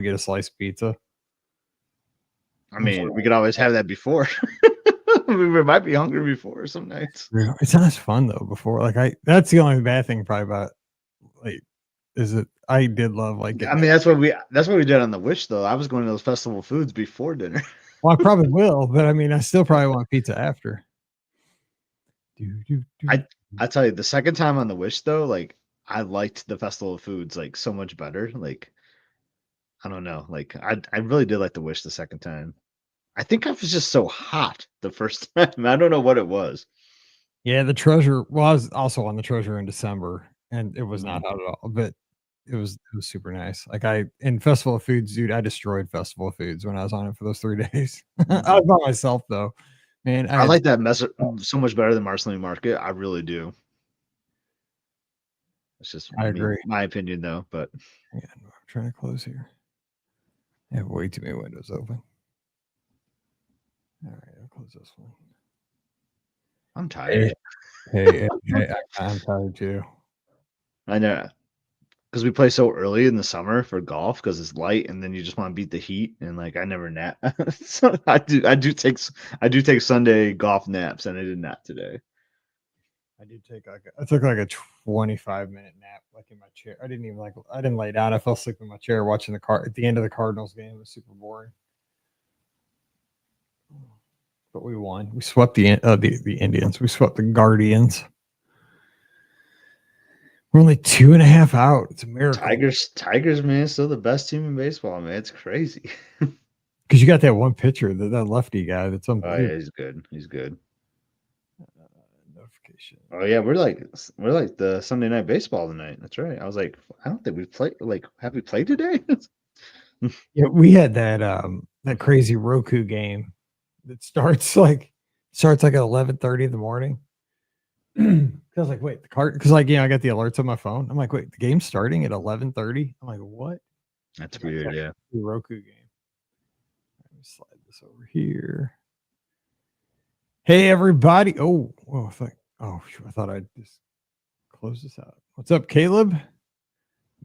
get a sliced pizza. I mean, we could always have that before. We might be hungry before some nights. It's not as fun though. Before, like that's the only bad thing probably about like is it. I did love like. I mean, that's what we did on the Wish though. I was going to those festival foods before dinner. Well, I probably will, but I mean, I still probably want pizza after. I tell you, the second time on the Wish though, like I liked the festival of foods like so much better. Like I don't know, like I really did like the Wish the second time. I think I was just so hot the first time. I don't know what it was. Yeah, the Treasure was also on the Treasure in December, and it was not hot at all, but it was super nice. Like in Festival of Foods, dude, I destroyed Festival of Foods when I was on it for those 3 days. I was by myself though, man. I like that mess so much better than Marceline Market. I really do. It's just I agree. My opinion though, but yeah, I'm trying to close here. I have way too many windows open. All right, I'll close this one. I'm tired. Hey, I'm tired too. I know, because we play so early in the summer for golf because it's light, and then you just want to beat the heat. And like I never nap, so I do take Sunday golf naps, and I did not today. I took like a 25-minute nap, like in my chair. I didn't lay down. I fell asleep in my chair watching at the end of the Cardinals game. It was super boring. But we won. We swept the Indians. We swept the Guardians. We're only 2.5 out. It's a miracle. Tigers, man, still the best team in baseball, man. It's crazy. Because you got that one pitcher, that lefty guy. That's unbelievable. Oh yeah, he's good. Notification. Oh yeah, we're like the Sunday night baseball tonight. That's right. I was like, I don't think we played. Like, have we played today? Yeah, we had that crazy Roku game that starts like at 11:30 in the morning. I was like, wait, because I got the alerts on my phone. I'm like, wait, the game's starting at 11:30. I'm like, what? That's weird. Yeah, the Roku game. Let me slide this over here. Hey everybody! Oh, I thought I'd just close this out. What's up, Caleb?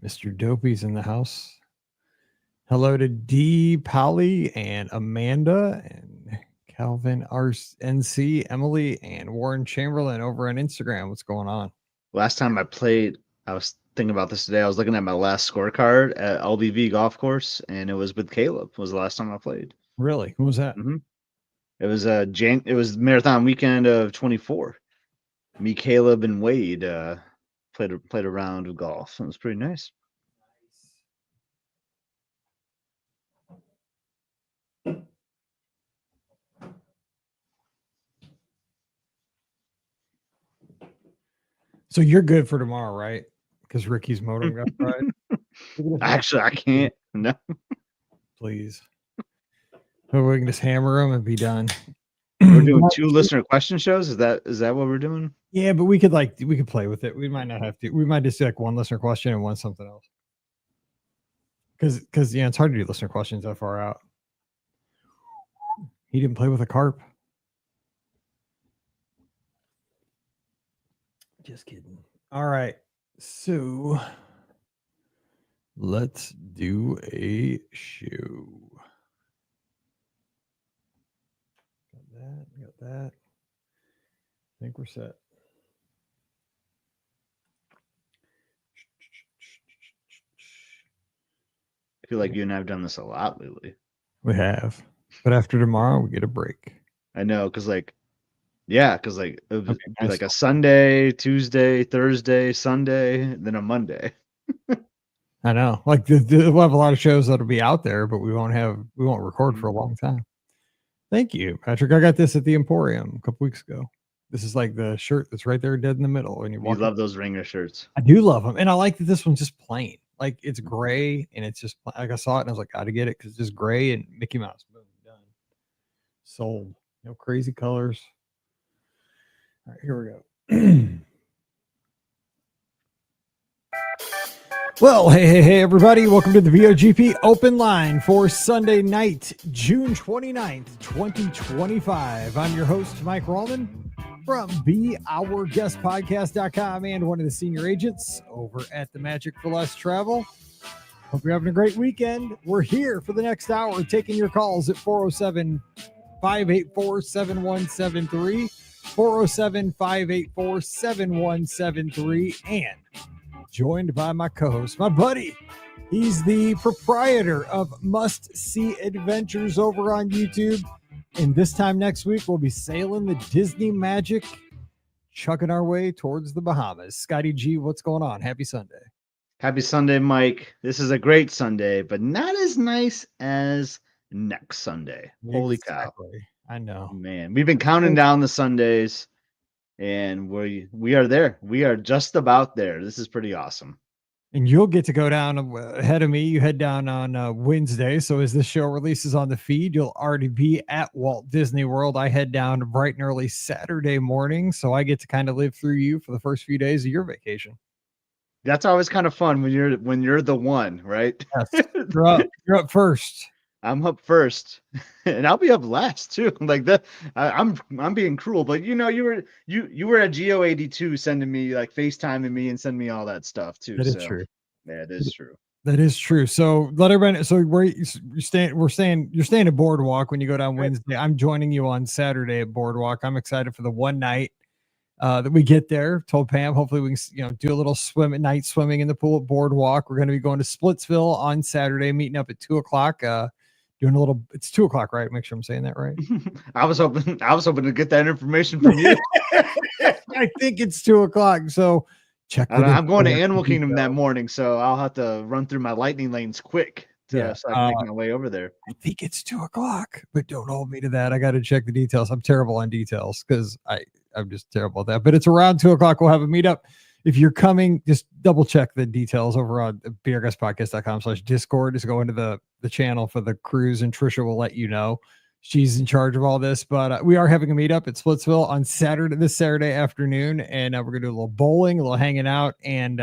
Mr. Dopey's in the house. Hello to D. Polly and Amanda and Calvin RNC, Emily, and Warren Chamberlain over on Instagram. What's going on? Last time I played, I was thinking about this today. I was looking at my last scorecard at LBV Golf Course, and it was with Caleb. It was the last time I played. Really? Who was that? Mm-hmm. It was marathon weekend of 24. Me, Caleb, and Wade played a round of golf. It was pretty nice. So you're good for tomorrow, right? Because Ricky's modem got fried. Actually, I can't. No. Please. So we can just hammer them and be done. We're doing 2 listener question shows. Is that what we're doing? Yeah, but we could play with it. We might not have to. We might just do like one listener question and one something else. Because it's hard to do listener questions that far out. He didn't play with a carp. Just kidding. All right. So let's do a show. Got that. I think we're set. I feel like you and I have done this a lot lately. We have. But after tomorrow, we get a break. I know, because it would be like a Sunday, Tuesday, Thursday, Sunday, then a Monday. I know. Like we'll have a lot of shows that'll be out there, but we won't record for a long time. Thank you, Patrick. I got this at the Emporium a couple weeks ago. This is like the shirt that's right there dead in the middle. And you love those Ringer shirts. I do love them. And I like that this one's just plain. Like it's gray and it's just like I saw it and I was like, gotta get it because it's just gray and Mickey Mouse. Boom, done. Sold. No crazy colors. All right, here we go. Well, hey, everybody. Welcome to the VOGP Open Line for Sunday night, June 29th, 2025. I'm your host, Mike Rallman from BeOurGuestPodcast.com and one of the senior agents over at the Magic for Less Travel. Hope you're having a great weekend. We're here for the next hour, taking your calls at 407 584 7173. 407 584 7173. And joined by my co host, my buddy. He's the proprietor of Must See Adventures over on YouTube. And this time next week, we'll be sailing the Disney Magic, chucking our way towards the Bahamas. Scotty G, what's going on? Happy Sunday. Happy Sunday, Mike. This is a great Sunday, but not as nice as next Sunday. Holy cow. I know. Man, we've been counting down the Sundays, and we are there. We are just about there. This is pretty awesome. And you'll get to go down ahead of me. You head down on Wednesday. So as this show releases on the feed, you'll already be at Walt Disney World. I head down bright and early Saturday morning. So I get to kind of live through you for the first few days of your vacation. That's always kind of fun when you're the one, right? Yes. You're up first. I'm up first, and I'll be up last too. Like that, I'm being cruel, but you were at Geo82 sending me like FaceTiming me and sending me all that stuff too. That is true. Yeah, it is true. That is true. So let everybody. So you're staying at Boardwalk when you go down Wednesday. I'm joining you on Saturday at Boardwalk. I'm excited for the one night that we get there. Told Pam, hopefully we can do a little night swimming in the pool at Boardwalk. We're going to be going to Splitsville on Saturday, meeting up at 2:00. Doing a little. It's 2:00, right? Make sure I'm saying that right. I was hoping to get that information from you. I think it's 2:00. So check. I'm going to Animal Kingdom that morning, so I'll have to run through my lightning lanes quick so I can make my way over there. I think it's 2:00, but don't hold me to that. I got to check the details. I'm terrible on details because I'm just terrible at that. But it's around 2:00. We'll have a meetup. If you're coming, just double check the details over on brguspodcast.com/Discord. Just go into the channel for the cruise, and Trisha will let you know. She's in charge of all this, but we are having a meetup at Splitsville on this Saturday afternoon, and we're going to do a little bowling, a little hanging out, and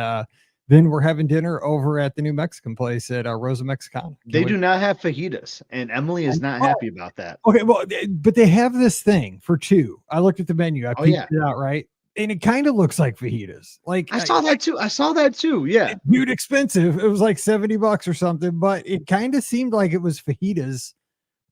then we're having dinner over at the new Mexican place at Rosa Mexicana. They do not have fajitas, and Emily is not happy about that. Okay, well, but they have this thing for two. I looked at the menu. I peeked it out, right? And it kind of looks like fajitas. Like I saw that too. Yeah. Huge expensive. It was like $70 or something, but it kind of seemed like it was fajitas,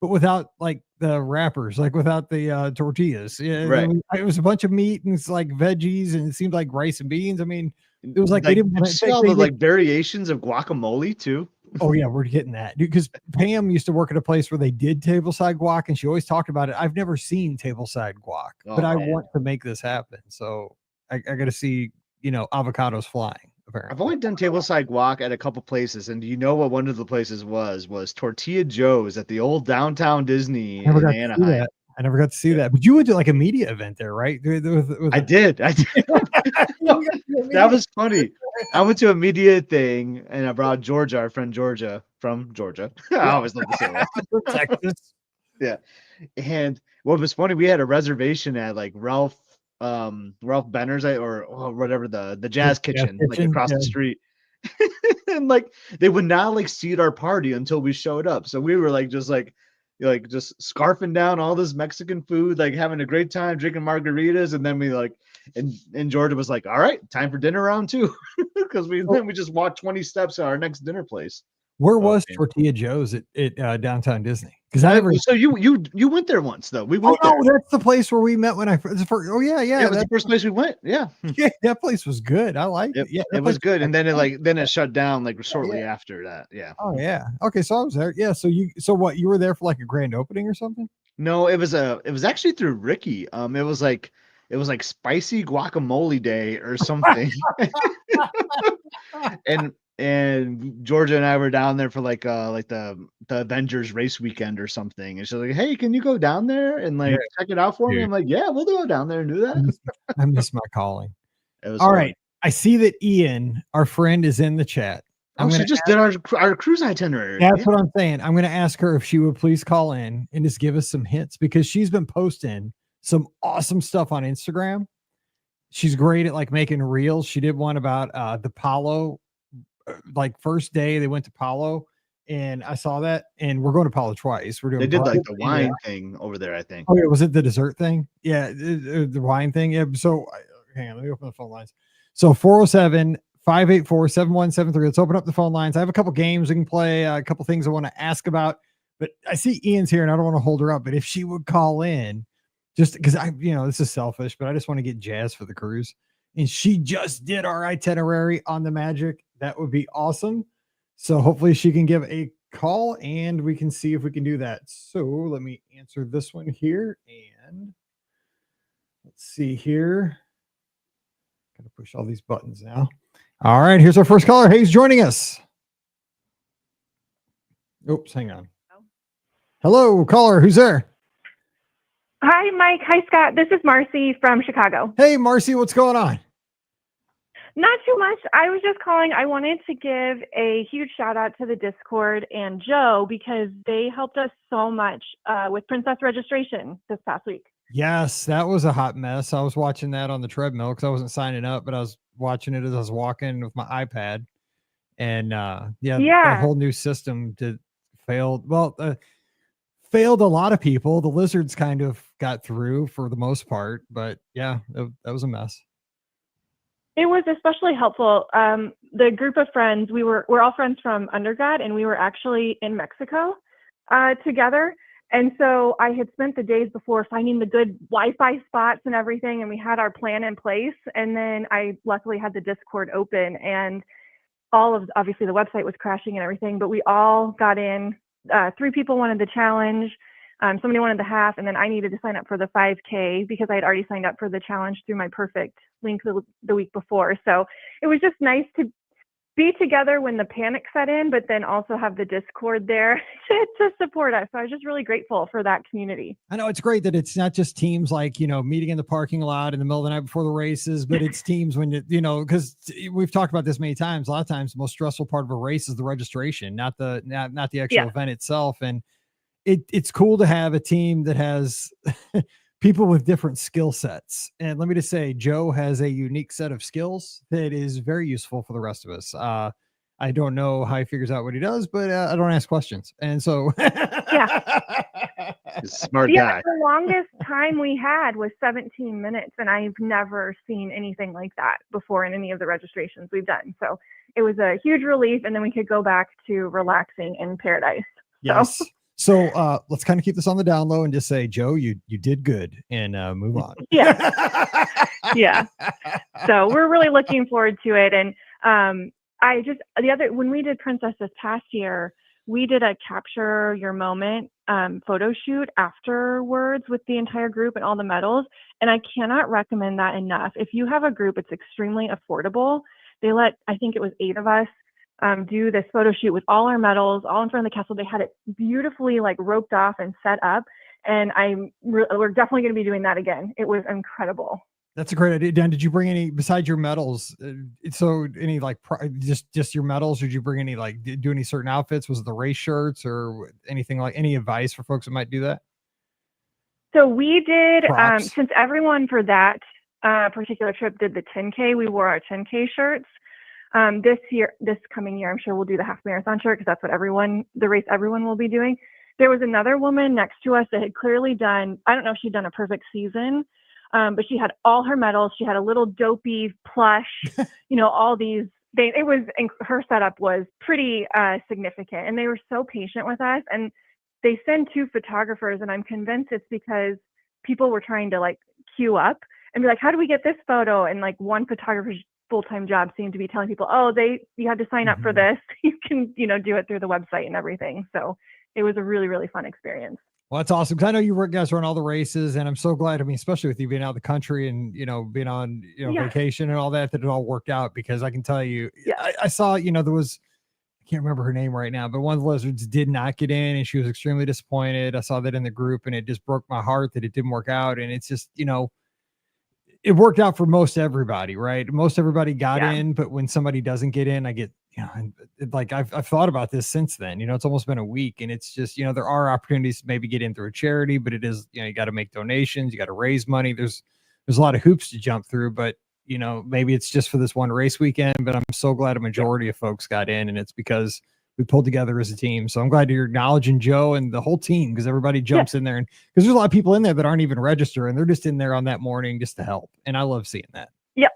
but without like the wrappers, like without the tortillas. Yeah. Right. It was a bunch of meat and it's like veggies and it seemed like rice and beans. I mean, it was like they didn't see all the like variations of guacamole too. Oh yeah, we're getting that because Pam used to work at a place where they did tableside guac, and she always talked about it. I've never seen tableside guac, but I want to make this happen. So I got to see, avocados flying. Apparently, I've only done tableside guac at a couple places, and do you know what one of the places was Tortilla Joe's at the old downtown Disney in Anaheim. I never got to see that, but you went to like a media event there, right? I did. That was funny. I went to a media thing and I brought Georgia, our friend Georgia from Georgia. I always love to say that. Texas. Yeah. And what was funny, we had a reservation at like Ralph Benner's or whatever, the Jazz Kitchen, like across the street. And like they would not like seat our party until we showed up. So we were just scarfing down all this Mexican food, like having a great time, drinking margaritas, and then we and Georgia was like, all right, time for dinner round two. Because then we just walked 20 steps to our next dinner place. Where was Tortilla Joe's at downtown Disney? Because so you went there once though. We went there. That's the place where we met when I first. Oh yeah, it was the first place we went. Yeah, that place was good. I liked it. Yeah, it was good. And then it shut down like shortly after that. Yeah. Oh yeah. Okay, so I was there. Yeah. So what? You were there for like a grand opening or something? No, it was actually through Ricky. It was like spicy guacamole day or something. And Georgia and I were down there for like the Avengers race weekend or something. And she's like, hey, can you go down there and check it out for me? I'm like, yeah, we'll go down there and do that. I miss my calling. It was all right. I see that Ian, our friend, is in the chat. She just did our cruise itinerary. That's what I'm saying. I'm going to ask her if she would please call in and just give us some hints because she's been posting some awesome stuff on Instagram. She's great at like making reels. She did one about the Palo. Like first day they went to Palo and I saw that and we're going to Palo twice. They did like the wine thing over there, I think. Oh yeah, was it the dessert thing? Yeah, the wine thing. Yeah. So hang on, let me open the phone lines. So 407 584-7173. Let's open up the phone lines. I have a couple games we can play, a couple things I want to ask about, but I see Ian's here and I don't want to hold her up, but if she would call in, just because this is selfish, but I just want to get Jazz for the cruise. And she just did our itinerary on the Magic. That would be awesome. So hopefully she can give a call and we can see if we can do that. So let me answer this one here. And let's see here. Gotta push all these buttons now. All right, here's our first caller. Hey, who's joining us? Oops, hang on. Hello, caller. Who's there? Hi, Mike. Hi, Scott. This is Marcy from Chicago. Hey, Marcy, what's going on? Not too much. I was just calling. I wanted to give a huge shout out to the Discord and Joe because they helped us so much with Princess registration this past week. Yes, that was a hot mess. I was watching that on the treadmill because I wasn't signing up, but I was watching it as I was walking with my iPad. And that whole new system failed. Well, failed a lot of people. The lizards kind of got through for the most part, but that was a mess. It was especially helpful. The group of friends, we're all friends from undergrad, and we were actually in Mexico together. And so I had spent the days before finding the good Wi-Fi spots and everything, and we had our plan in place. And then I luckily had the Discord open, and obviously the website was crashing and everything, but we all got in. 3 people wanted the challenge. Somebody wanted the half, and then I needed to sign up for the 5K because I had already signed up for the challenge through my Perfect link the week before. So it was just nice to be together when the panic set in, but then also have the Discord there to support us. So I was just really grateful for that community. I know it's great that it's not just teams like, meeting in the parking lot in the middle of the night before the races, but it's teams when, because we've talked about this many times. A lot of times the most stressful part of a race is the registration, not the actual event itself. And it's cool to have a team that has people with different skill sets. And let me just say, Joe has a unique set of skills that is very useful for the rest of us. I don't know how he figures out what he does, but I don't ask questions. And so, He's a smart guy. The longest time we had was 17 minutes, and I've never seen anything like that before in any of the registrations we've done. So it was a huge relief, and then we could go back to relaxing in paradise. Yes. So let's kind of keep this on the down low and just say, Joe, you did good, and move on. Yeah. So we're really looking forward to it. And when we did Princess this past year, we did a capture your moment photo shoot afterwards with the entire group and all the medals. And I cannot recommend that enough. If you have a group, it's extremely affordable. They let, I think it was 8 of us, do this photo shoot with all our medals, all in front of the castle. They had it beautifully roped off and set up. And we're definitely going to be doing that again. It was incredible. That's a great idea. Dan, did you bring any, besides your medals? So any just your medals? Or did you bring any, do any certain outfits? Was it the race shirts or anything, any advice for folks that might do that? So we did, since everyone for that particular trip did the 10K, we wore our 10K shirts. This coming year, I'm sure we'll do the half marathon shirt because that's what the race everyone will be doing. There was another woman next to us that had clearly done, I don't know if she'd done a perfect season, but she had all her medals. She had a little dopey plush, all these things. Her setup was pretty significant, and they were so patient with us. And they send 2 photographers, and I'm convinced it's because people were trying to queue up and be like, how do we get this photo? And one photographer's full-time job seemed to be telling people, you have to sign up for this. You can, do it through the website and everything. So it was a really, really fun experience. Well, that's awesome. Cause I know you guys run all the races, and I'm so glad. I mean, especially with you being out of the country and, being on, vacation and all that it all worked out, because I can tell you, I saw, there was, I can't remember her name right now, but one of the lizards did not get in, and she was extremely disappointed. I saw that in the group, and it just broke my heart that it didn't work out. And it's just, it worked out for most everybody, right? Most everybody got in, but when somebody doesn't get in, I get, I've thought about this since then. It's almost been a week, and it's just, there are opportunities to maybe get in through a charity, but it is, you got to make donations, you got to raise money. There's a lot of hoops to jump through, but maybe it's just for this one race weekend. But I'm so glad a majority of folks got in, and it's because we pulled together as a team. So I'm glad you're acknowledging Joe and the whole team, because everybody jumps in there, and because there's a lot of people in there that aren't even registered, and they're just in there on that morning just to help. And I love seeing that. Yep.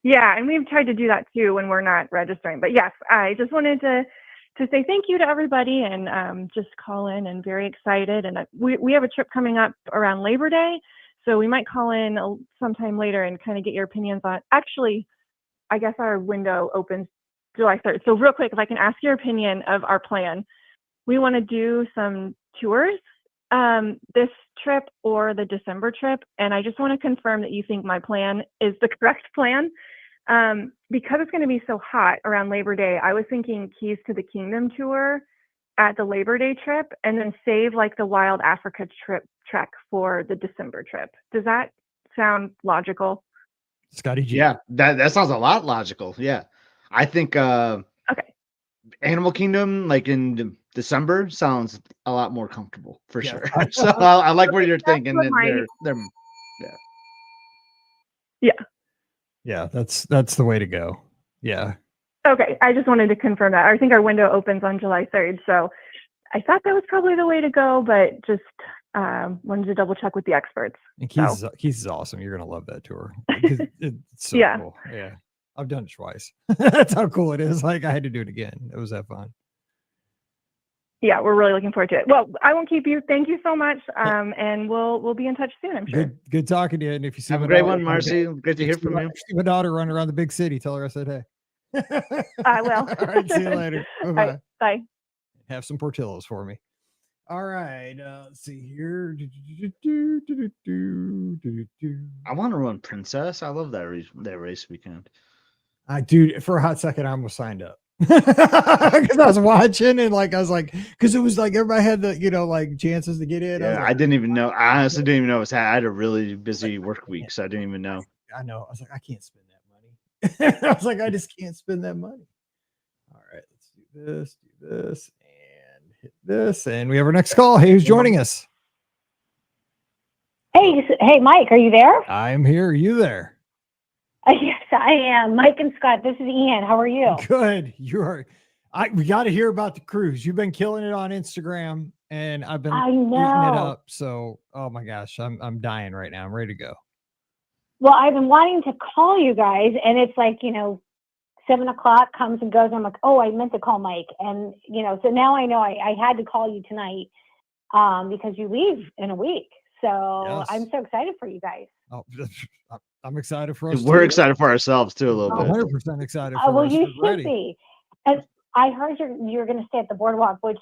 Yeah, and we've tried to do that too when we're not registering. But yes, I just wanted to say thank you to everybody and just call in and very excited. And we have a trip coming up around Labor Day, so we might call in sometime later and kind of get your opinions on. Actually, I guess our window opens July 3rd. So real quick, if I can ask your opinion of our plan, we want to do some tours this trip or the December trip. And I just want to confirm that you think my plan is the correct plan. Because it's going to be so hot around Labor Day, I was thinking Keys to the Kingdom tour at the Labor Day trip and then save like the Wild Africa trek for the December trip. Does that sound logical? Scotty G. Yeah, that sounds a lot logical. Yeah. I think okay. Animal Kingdom, like in December, sounds a lot more comfortable for sure. So I like where you're thinking. They're Yeah, that's the way to go. Yeah. Okay, I just wanted to confirm that. I think our window opens on July 3rd, so I thought that was probably the way to go, but just wanted to double check with the experts. And Keys is awesome. You're gonna love that tour. It's so cool. Yeah, I've done it twice. That's how cool it is. Like I had to do it again. It was that fun. Yeah, we're really looking forward to it. Well, I won't keep you. Thank you so much, and we'll be in touch soon, I'm sure. Good talking to you. And if you see have a great one, Marcy. Great to hear from you. See my daughter running around the big city. Tell her I said hey. I will. All right, see you later. Bye-bye. Right, bye. Have some Portillos for me. All right, let's see here. I want to run Princess. I love that race weekend. Dude, for a hot second, I almost signed up because I was watching and I was like, because it was like everybody had the chances to get in. Yeah, I didn't even know. I honestly didn't even know I had a really busy work week, so I didn't even know. I know. I was like, I can't spend that money. I was like, I just can't spend that money. All right, let's do this, and hit this, and we have our next call. Hey, who's joining us? Hey, Mike, are you there? I am here. Are you there? Yes, I am. Mike and Scott, this is Ian. How are you? Good. We got to hear about the cruise. You've been killing it on Instagram, and I've been eating it up. So, oh my gosh, I'm dying right now. I'm ready to go. Well, I've been wanting to call you guys, and it's like 7:00 comes and goes. I'm like, oh, I meant to call Mike, and so now I know I had to call you tonight because you leave in a week. So yes. I'm so excited for you guys. Oh, I'm excited for us. We're excited for ourselves too, a little bit. 100% excited for well, us. you should be. And I heard you're going to stay at the boardwalk, which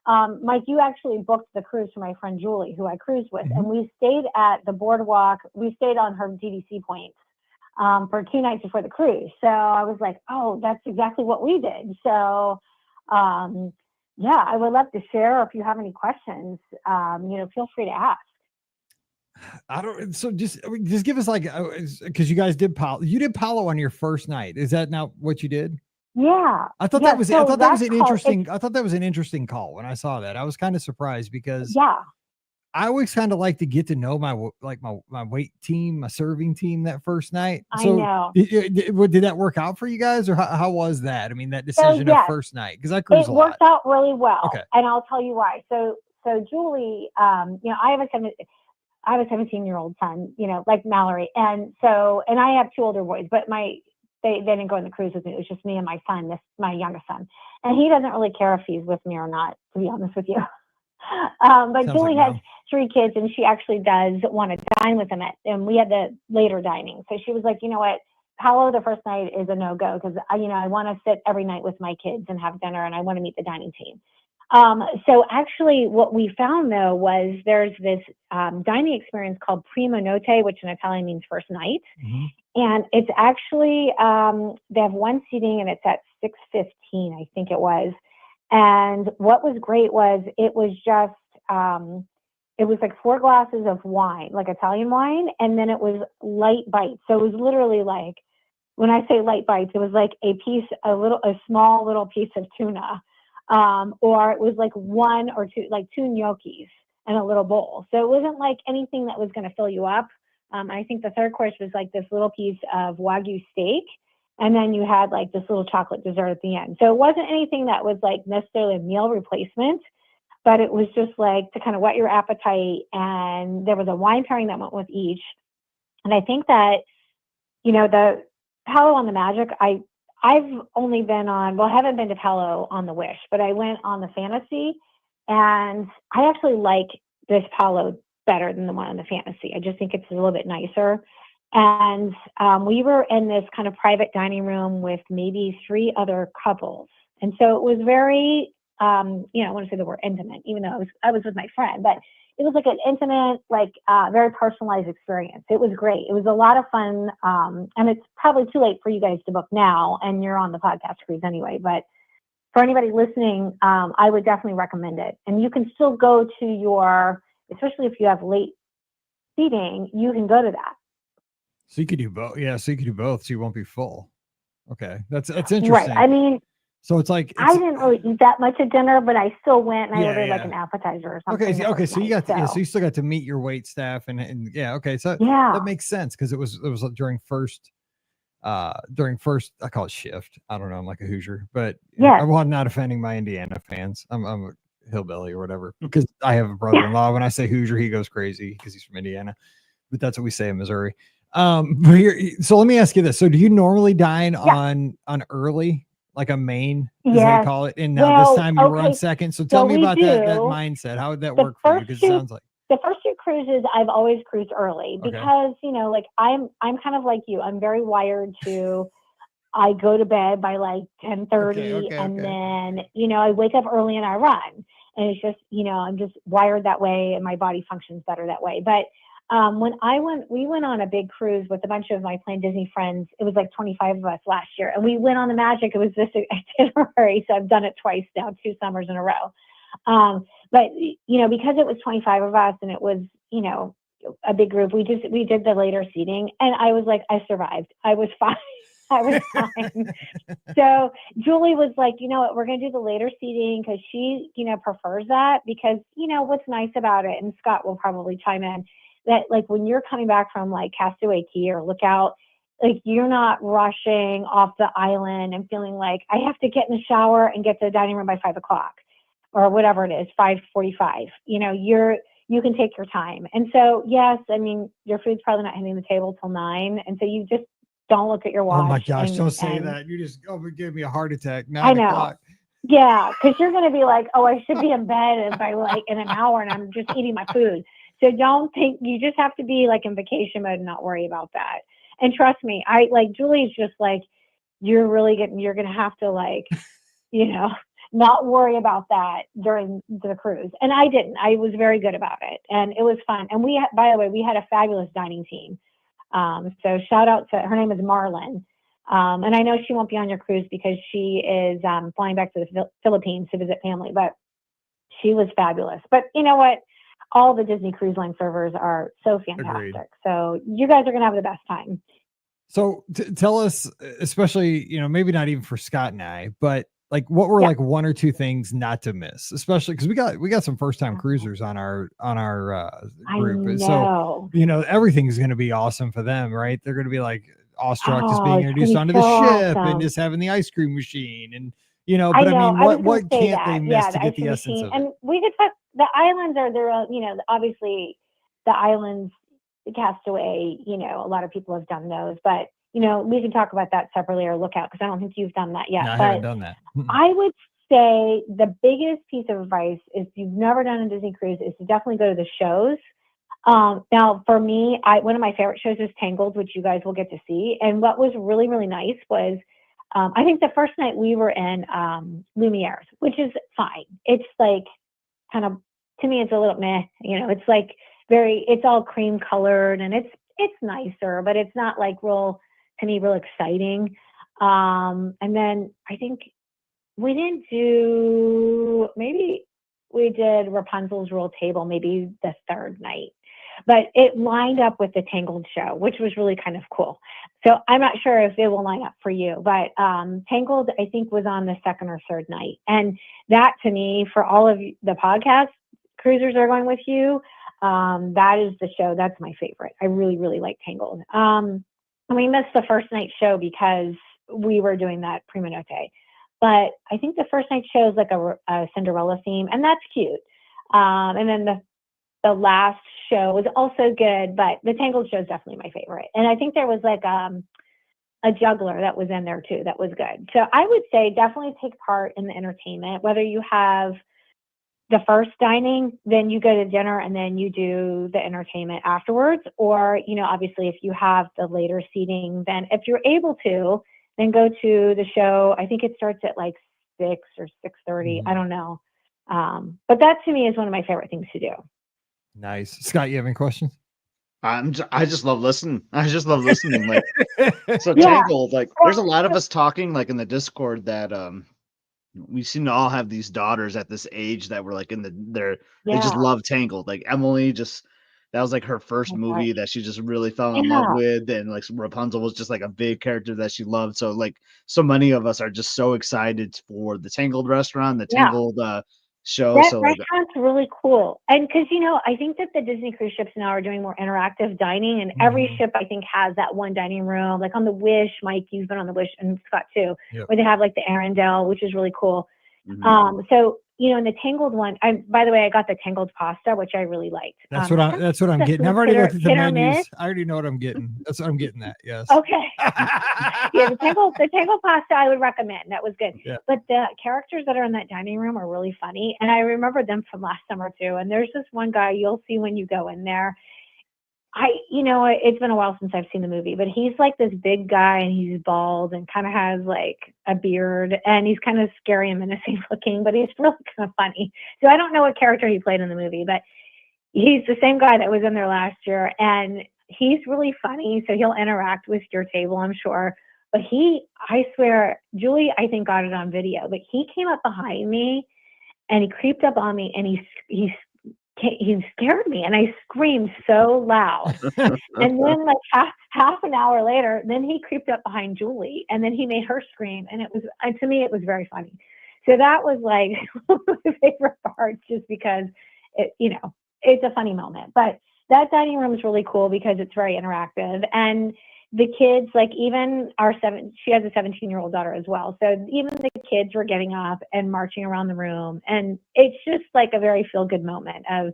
Mike, you actually booked the cruise for my friend Julie, who I cruised with, and we stayed at the boardwalk. We stayed on her DDC points for 2 nights before the cruise. So I was like, oh, that's exactly what we did. So yeah, I would love to share. If you have any questions, feel free to ask. So just give us because you guys did Palo. You did Palo on your first night. Is that not what you did? Yeah. I thought that was an interesting call when I saw that. I was kind of surprised because I always kind of like to get to know my weight team, my serving team that first night. So I know. Did that work out for you guys, or how was that? I mean, that decision of first night, because I cruise a lot. It worked out really well. Okay. And I'll tell you why. So Julie, I have a 17-year-old son, like Mallory. And I have 2 older boys, but they didn't go on the cruise with me. It was just me and my son, my youngest son. And he doesn't really care if he's with me or not, to be honest with you. But Julie has 3 kids, and she actually does want to dine with them and we had the later dining. So she was like, you know what, Palo the first night is a no-go because I want to sit every night with my kids and have dinner, and I want to meet the dining team. So actually what we found though was there's this dining experience called Prima Notte, which in Italian means first night. Mm-hmm. And it's actually, they have 1 seating and it's at 6:15, I think it was. And what was great was it was just, it was like 4 glasses of wine, like Italian wine. And then it was light bites. So it was literally like, when I say light bites, it was like a small little piece of tuna. Or it was like 1 or 2, like 2 gnocchis and a little bowl. So it wasn't like anything that was going to fill you up. I think the third course was like this little piece of Wagyu steak. And then you had like this little chocolate dessert at the end. So it wasn't anything that was like necessarily a meal replacement, but it was just like to kind of whet your appetite. And there was a wine pairing that went with each. And I think that, Palo on the Magic, I've only been on, well, I haven't been to Palo on the Wish, but I went on the Fantasy, and I actually like this Palo better than the one on the Fantasy. I just think it's a little bit nicer. And we were in this kind of private dining room with maybe 3 other couples. And so it was very, I want to say the word intimate, even though I was with my friend, but it was like an intimate, very personalized experience. It was great. It was a lot of fun. And it's probably too late for you guys to book now, and you're on the podcast cruise anyway. But for anybody listening, I would definitely recommend it. And you can still go to your, especially if you have late seating, you can go to that. So you could do both. Yeah, so you could do both, so you won't be full. Okay, that's interesting. Right. I mean, so it's like I didn't really eat that much at dinner, but I still went and I ordered yeah. like an appetizer or something. Okay. So you got so you still got to meet your wait staff and yeah. Okay, so yeah, that makes sense because it was during first I call it shift. I don't know. I'm like a Hoosier, but yeah, I'm not offending my Indiana fans. I'm a hillbilly or whatever because I have a brother-in-law. When I say Hoosier, he goes crazy because he's from Indiana, but that's what we say in Missouri. But so let me ask you this: so do you normally dine on early, like a main, as they call it? And now this time you were on second. So tell me about that mindset. How would that work for you? Because it sounds like the first 2 cruises I've always cruised early because I'm kind of like you. I'm very wired to. I go to bed by like 10:30, and then I wake up early and I run, and it's just I'm just wired that way, and my body functions better that way. But when we went on a big cruise with a bunch of my Plain Disney friends. It was like 25 of us last year, and we went on the Magic. It was this itinerary, so I've done it twice now, 2 summers in a row. But because it was 25 of us and it was a big group, we did the later seating, and I was like, I survived. I was fine. I was fine. So Julie was like, you know what, we're going to do the later seating because she, prefers that because, what's nice about it, and Scott will probably chime in, that like when you're coming back from like Castaway Cay or Lookout, like you're not rushing off the island and feeling like I have to get in the shower and get to the dining room by 5 o'clock or whatever it is, 5:45. You can take your time. And so, yes, I mean, your food's probably not hitting the table till 9. And so you just don't look at your watch. Oh my gosh, don't say that. You just give me a heart attack. 9 I know. o'clock. Yeah, because you're going to be like, oh, I should be in bed by like in an hour and I'm just eating my food. So don't think, you just have to be like in vacation mode and not worry about that. And trust me, Julie's just like, you're going to have to like, not worry about that during the cruise. And I didn't. I was very good about it. And it was fun. And by the way, we had a fabulous dining team. So shout out to, her name is Marlon. And I know she won't be on your cruise because she is flying back to the Philippines to visit family, but she was fabulous. But you know what? All the Disney Cruise Line servers are so fantastic. Agreed. So you guys are going to have the best time. So tell us, especially, maybe not even for Scott and I, but like what were like 1 or 2 things not to miss, especially because we got some first time cruisers on our group. I know. So, everything's going to be awesome for them, right? They're going to be like awestruck just being introduced onto the ship and just having the ice cream machine and, but I mean, what can't they miss to get the essence of it? And we could talk, the islands are their own, obviously the islands, the Castaway, a lot of people have done those, but we can talk about that separately or Lookout because I don't think you've done that yet. No, I haven't done that. I would say the biggest piece of advice is, if you've never done a Disney cruise, is to definitely go to the shows. Now for me, one of my favorite shows is Tangled, which you guys will get to see. And what was really, really nice was, I think the first night we were in Lumiere's, which is fine. It's like kind of, to me, it's a little meh, it's like it's all cream colored and it's nicer, but it's not like real exciting. And then I think we didn't do, maybe we did Rapunzel's Royal Table, maybe the 3rd night, but it lined up with the Tangled show, which was really kind of cool. So I'm not sure if it will line up for you, but Tangled, I think, was on the 2nd or 3rd night. And that, to me, for all of the podcast cruisers that are going with you, that is the show. That's my favorite. I really, really like Tangled. We missed the first night show because we were doing that Prima Notte. But I think the first night show is like a Cinderella theme, and that's cute. And then the last show was also good, but the Tangled show is definitely my favorite. And I think there was like a juggler that was in there too. That was good. So I would say definitely take part in the entertainment, whether you have the first dining, then you go to dinner and then you do the entertainment afterwards. Or, obviously if you have the later seating, then if you're able to, then go to the show. I think it starts at like 6 or 6:30. I don't know. But that to me is one of my favorite things to do. Nice. Scott, you have any questions? I just love listening. I just love listening. Like, so Tangled, like there's a lot of us talking like in the Discord that we seem to all have these daughters at this age that were like they just love Tangled. Like Emily that was like her first movie that she just really fell in love with, and like Rapunzel was just like a big character that she loved. So like so many of us are just so excited for the Tangled restaurant, the Tangled show. That so restaurant's really cool. And because I think that the Disney cruise ships now are doing more interactive dining, and every ship I think has that one dining room. Like on the Wish, Mike, you've been on the Wish, and Scott too, where they have like the Arendelle, which is really cool. So in the Tangled one, by the way, I got the Tangled pasta, which I really liked. That's what I'm getting. I've already looked at the menus. I already know what I'm getting. That's what I'm getting at. Yes. Okay. The Tangled pasta I would recommend. That was good. Yeah. But the characters that are in that dining room are really funny, and I remember them from last summer too. And there's this one guy you'll see when you go in there. It's been a while since I've seen the movie, but he's like this big guy, and he's bald and kind of has like a beard, and he's kind of scary and menacing looking, but he's really kind of funny. So I don't know what character he played in the movie, but he's the same guy that was in there last year, and he's really funny. So he'll interact with your table, I'm sure. But I swear, Julie, I think got it on video, but he came up behind me and he creeped up on me, and he scared me, and I screamed so loud. And then like half an hour later, then he creeped up behind Julie, and then he made her scream. And to me, it was very funny. So that was like one of my favorite parts, just because it's a funny moment. But that dining room is really cool because it's very interactive. And the kids, like even she has a 17-year-old daughter as well. So even the kids were getting up and marching around the room. And it's just like a very feel-good moment of,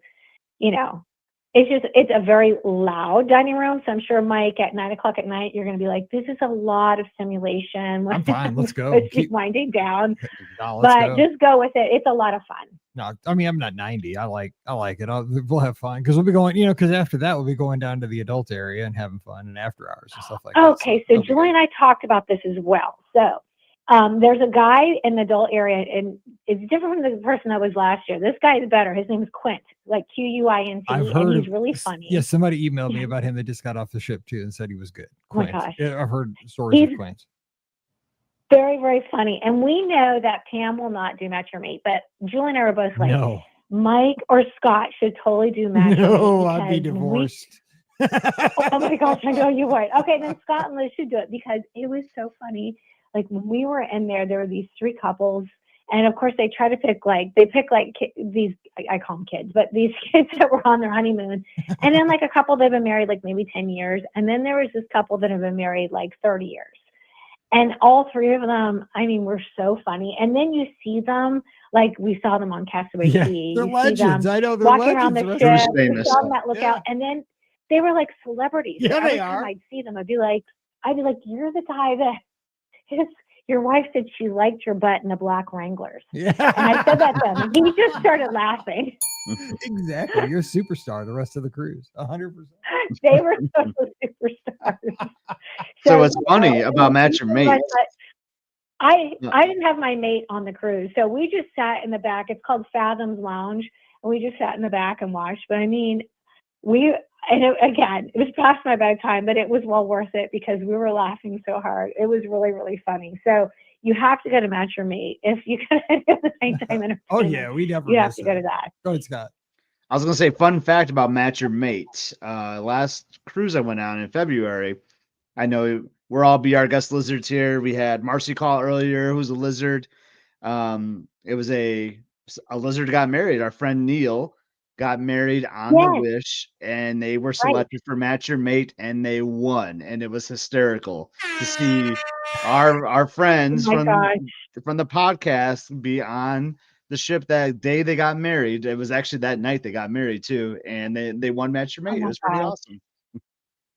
it's a very loud dining room. So I'm sure, Mike, at 9:00 at night, you're going to be like, this is a lot of stimulation. I'm fine. Let's go. Keep winding down. No, but just go with it. It's a lot of fun. No, I mean, I'm not 90. I like it. We'll have fun because we'll be going, because after that, we'll be going down to the adult area and having fun and after hours and stuff like that. Okay. So Julie and I talked about this as well. So there's a guy in the adult area, and it's different from the person that was last year. This guy is better. His name is Quint, like Quint. And he's really funny. Yeah, somebody emailed me about him that just got off the ship too and said he was good. Quint. Oh my gosh. Yeah, I've heard stories of Quint. Very, very funny. And we know that Pam will not do Match Your Mate, but Julie and I are both like, no. Mike or Scott should totally do Match Your Mate. No, I'd be divorced. Oh my gosh, I know you would. Okay, then Scott and Liz should do it because it was so funny. Like when we were in there were these 3 couples, and of course they try to pick these, I call them kids, but these kids that were on their honeymoon. And then like a couple that have been married like maybe 10 years. And then there was this couple that have been married like 30 years. And all 3 of them, I mean, were so funny. And then you see them, like we saw them on Castaway Key. They're legends. I know they're walking legends. Around the ship. We saw them at Lookout. And then they were like celebrities. Yeah, every they are. time I'd see them, I'd be like, you're the guy that your wife said she liked your butt in the black Wranglers. Yeah. And I said that to him, and he just started laughing. Exactly. You're a superstar the rest of the cruise. 100%. They were total superstars. So what's funny about Match Your Mate? I didn't have my mate on the cruise, so we just sat in the back. It's called Fathoms Lounge, and we just sat in the back and watched. But I mean, it was past my bedtime, but it was well worth it because we were laughing so hard. It was really, really funny. So you have to go to Match Your Mate if you can do the nighttime entertainment. Oh yeah, we never. You have to go to that. Go ahead, Scott. I was gonna say, fun fact about Match Your Mate. Last cruise I went on in February, I know we're all BR guest lizards here. We had Marcy call earlier, who's a lizard. It was a lizard got married. Our friend Neil got married on the Wish, and they were selected for Match Your Mate, and they won. And it was hysterical to see our friends from the podcast be on the ship that day they got married. It was actually that night they got married too, and they won Match Your Mate. It was pretty awesome.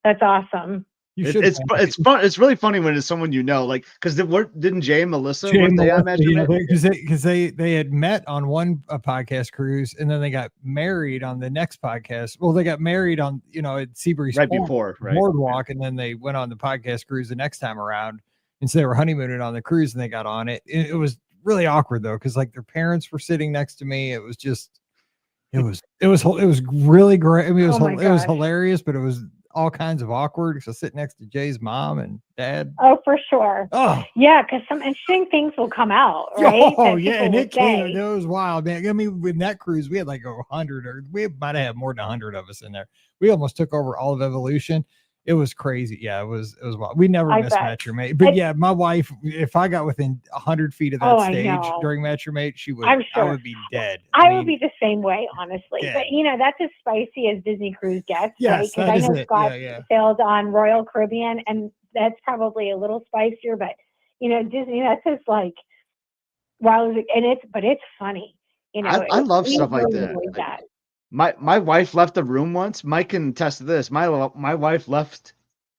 That's awesome. It's fun. It's really funny when it's someone you know, like because didn't Jay and Melissa weren't they on Match Your Mate? Because they had met on one podcast cruise and then they got married on the next podcast. Well, they got married on at Seabreeze Boardwalk, and then they went on the podcast cruise the next time around. And so they were honeymooning on the cruise and they got on it. It was really awkward though, because like their parents were sitting next to me. It was just it was really great. I mean, it was hilarious, but it was all kinds of awkward. So sitting next to Jay's mom and dad. Oh, for sure. Oh, yeah, because some interesting things will come out, right? Oh, yeah, and it came. It was wild, man. I mean, with that cruise, we had like 100, or we might have had more than 100 of us in there. We almost took over all of Evolution. It was crazy. Yeah, it was wild. We never missed Match Your Mate. But yeah, my wife, if I got within 100 feet of that stage during Match Your Mate, I would be dead. I would be the same way, honestly. Yeah. But that's as spicy as Disney Cruise gets. Yes, right? Because I know Scott sailed on Royal Caribbean, and that's probably a little spicier. But Disney, that's just like wow, but it's funny. I love stuff like that. My wife left the room once. Mike can attest to this. My wife left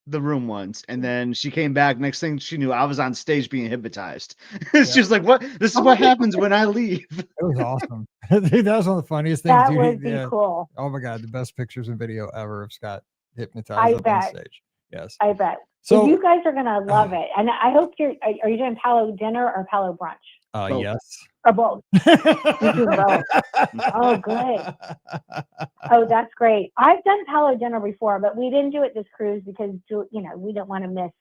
the room once, and then she came back. Next thing she knew, I was on stage being hypnotized. She was like, "What? This is what happens when I leave." It was awesome. That was one of the funniest things. That would be cool. Oh my god, the best pictures and video ever of Scott hypnotized on stage. Yes, I bet. So you guys are gonna love it, and I hope are you doing Palo dinner or Palo brunch? Yes. Or both. Both. Oh, good. Oh, that's great. I've done Palo dinner before, but we didn't do it this cruise because we don't want to miss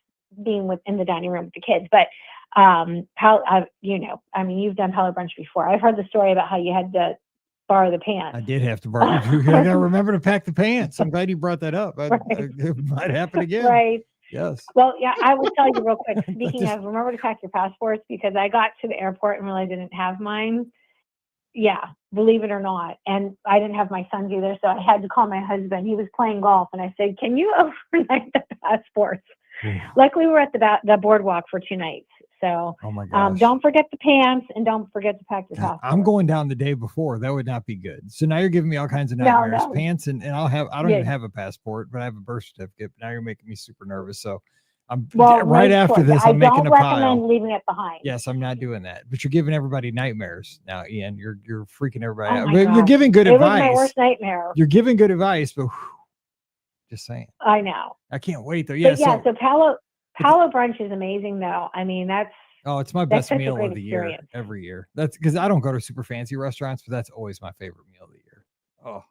being in the dining room with the kids. But you've done Palo brunch before. I've heard the story about how you had to borrow the pants. I did have to borrow. You gotta remember to pack the pants. I'm glad you brought that up. It might happen again. Right. Yes. Well, yeah, I will tell you real quick. Speaking of, remember to pack your passports, because I got to the airport and realized I didn't have mine. Yeah, believe it or not. And I didn't have my sons either, so I had to call my husband. He was playing golf, and I said, "Can you overnight the passports?" Luckily, we're at the boardwalk for 2 nights. So oh my gosh. Don't forget the pants, and don't forget to pack your passport. I'm going down the day before. That would not be good. So now you're giving me all kinds of nightmares. No. Pants and I don't even have a passport, but I have a birth certificate. Now you're making me super nervous. So I'm after this. I'm making a pile. I don't recommend leaving it behind. Yes, I'm not doing that. But you're giving everybody nightmares now, Ian. You're freaking everybody out. You're giving good advice. It was my worst nightmare. You're giving good advice, but just saying. I know. I can't wait though. Yeah. So Palo brunch is amazing though. I mean, it's my best meal of the year every year. That's because I don't go to super fancy restaurants, but that's always my favorite meal of the year. Oh.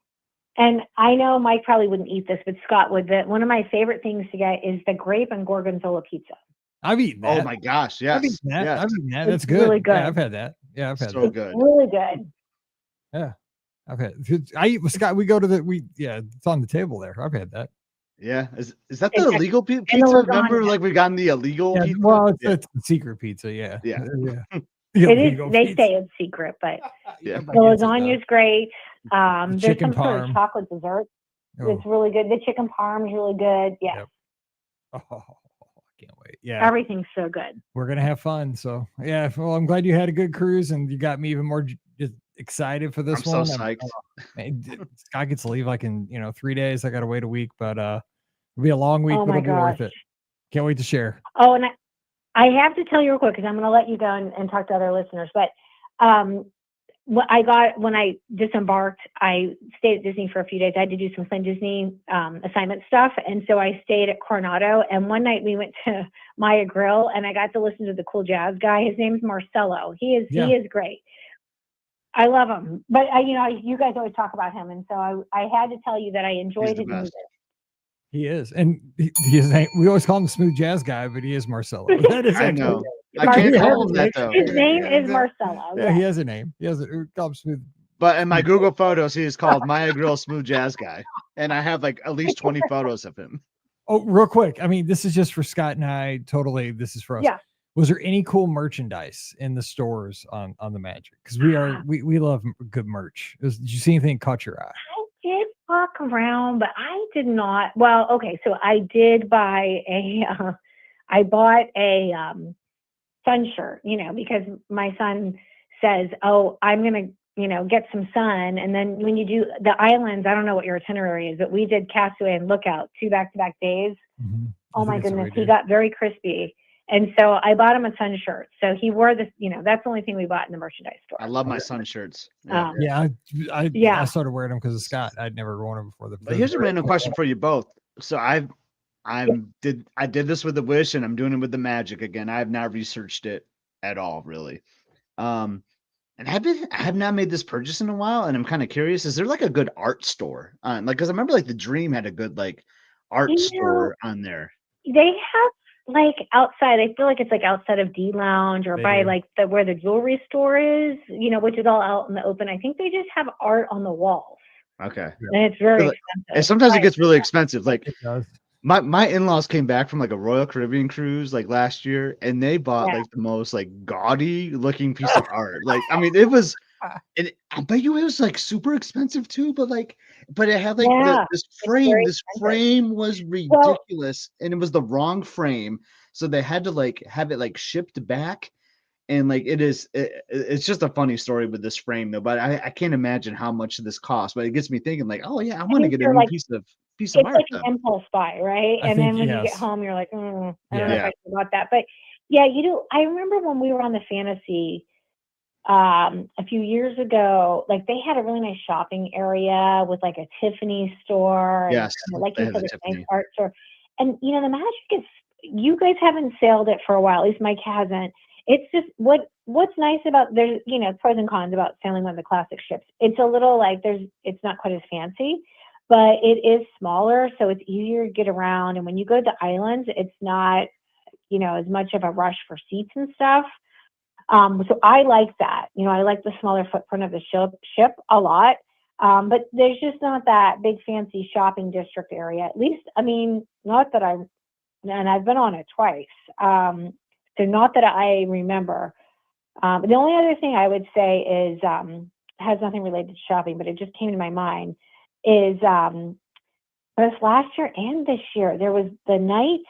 And I know Mike probably wouldn't eat this, but Scott would. One of my favorite things to get is the grape and gorgonzola pizza. I've eaten that. Oh my gosh, yes. I've eaten that. Yes. I've eaten that. That's good. Really good. Yeah, I've had that. Yeah, I've had so that. Good. Really good. Yeah, I've had. I eat with Scott. We go to it's on the table there. I've had that. Yeah, is that the illegal pizza? Remember, like we got the illegal pizza? Well, it's secret pizza. Yeah. It is. They say it's secret, but the lasagna is great. There's some sort of chocolate dessert. It's really good. The chicken parm is really good. Yeah. Yep. Oh, I can't wait. Yeah. Everything's so good. We're gonna have fun. So yeah. Well, I'm glad you had a good cruise, and you got me even more just excited for this one. I'm so psyched. Scott gets to leave like in 3 days. I gotta wait a week, but it'll be a long week, but it'll be worth it. Can't wait to share. Oh, and I have to tell you real quick, because I'm going to let you go and talk to other listeners. But when I disembarked, I stayed at Disney for a few days. I had to do some Flynn Disney assignment stuff, and so I stayed at Coronado. And one night we went to Maya Grill, and I got to listen to the cool jazz guy. His name's Marcelo. He is great. I love him, but you guys always talk about him, and so I had to tell you that I enjoyed his music. He is, and we always call him the smooth jazz guy, but he is Marcelo. That is I know. I can't call him that though. His name is Marcelo. Yeah, he has a name. He has we call him smooth. But in my Google Photos, he is called Maya Grill Smooth Jazz Guy, and I have like at least 20 photos of him. Oh, real quick. I mean, this is just for Scott and I. Totally, this is for us. Yeah. Was there any cool merchandise in the stores on the Magic? Because we love good merch. Did you see anything that caught your eye? I did walk around, but I did not. Well, okay, so I did buy I bought a sun shirt, because my son says, "Oh, I'm gonna, get some sun." And then when you do the islands, I don't know what your itinerary is, but we did Castaway and Lookout 2 back-to-back days. Mm-hmm. Oh my goodness, he got very crispy. And so I bought him a sun shirt. So he wore this, that's the only thing we bought in the merchandise store. I love my sun shirts. I started wearing them because of Scott. I'd never worn them before. But here's a random question for you both. So I did this with the Wish, and I'm doing it with the Magic again. I have not researched it at all, really. And I have not made this purchase in a while, and I'm kind of curious. Is there like a good art store on, like, because I remember like the Dream had a good like art store on there. They have like outside. I feel like it's like outside of D Lounge or by like where the jewelry store is, which is all out in the open. I think they just have art on the walls. Okay, and it's very expensive. And sometimes it gets really expensive. Like it does. My in-laws came back from like a Royal Caribbean cruise like last year, and they bought like the most like gaudy looking piece of art. Like, I mean, it was, and I bet you it was like super expensive too, but it had like this frame. This frame was ridiculous, and it was the wrong frame, so they had to like have it like shipped back. And like it's just a funny story with this frame though, but I can't imagine how much this costs. But it gets me thinking like, oh yeah, I want to get a new piece of art. It's like an impulse buy, right? And then when you get home, you're like, I don't know if I should bought that. But yeah, I remember when we were on the Fantasy a few years ago, like they had a really nice shopping area with like a Tiffany store. Yes, and, like you said, a nice art store. And the Magic is, you guys haven't sailed it for a while. At least Mike hasn't. It's just what's nice about, there's pros and cons about sailing one of the classic ships. It's a little like it's not quite as fancy, but it is smaller, so it's easier to get around. And when you go to the islands, it's not as much of a rush for seats and stuff. So I like that. I like the smaller footprint of the ship a lot. But there's just not that big fancy shopping district area. At least, I mean, not that and I've been on it twice. So not that I remember. The only other thing I would say is, has nothing related to shopping, but it just came to my mind, is both last year and this year, there was the night,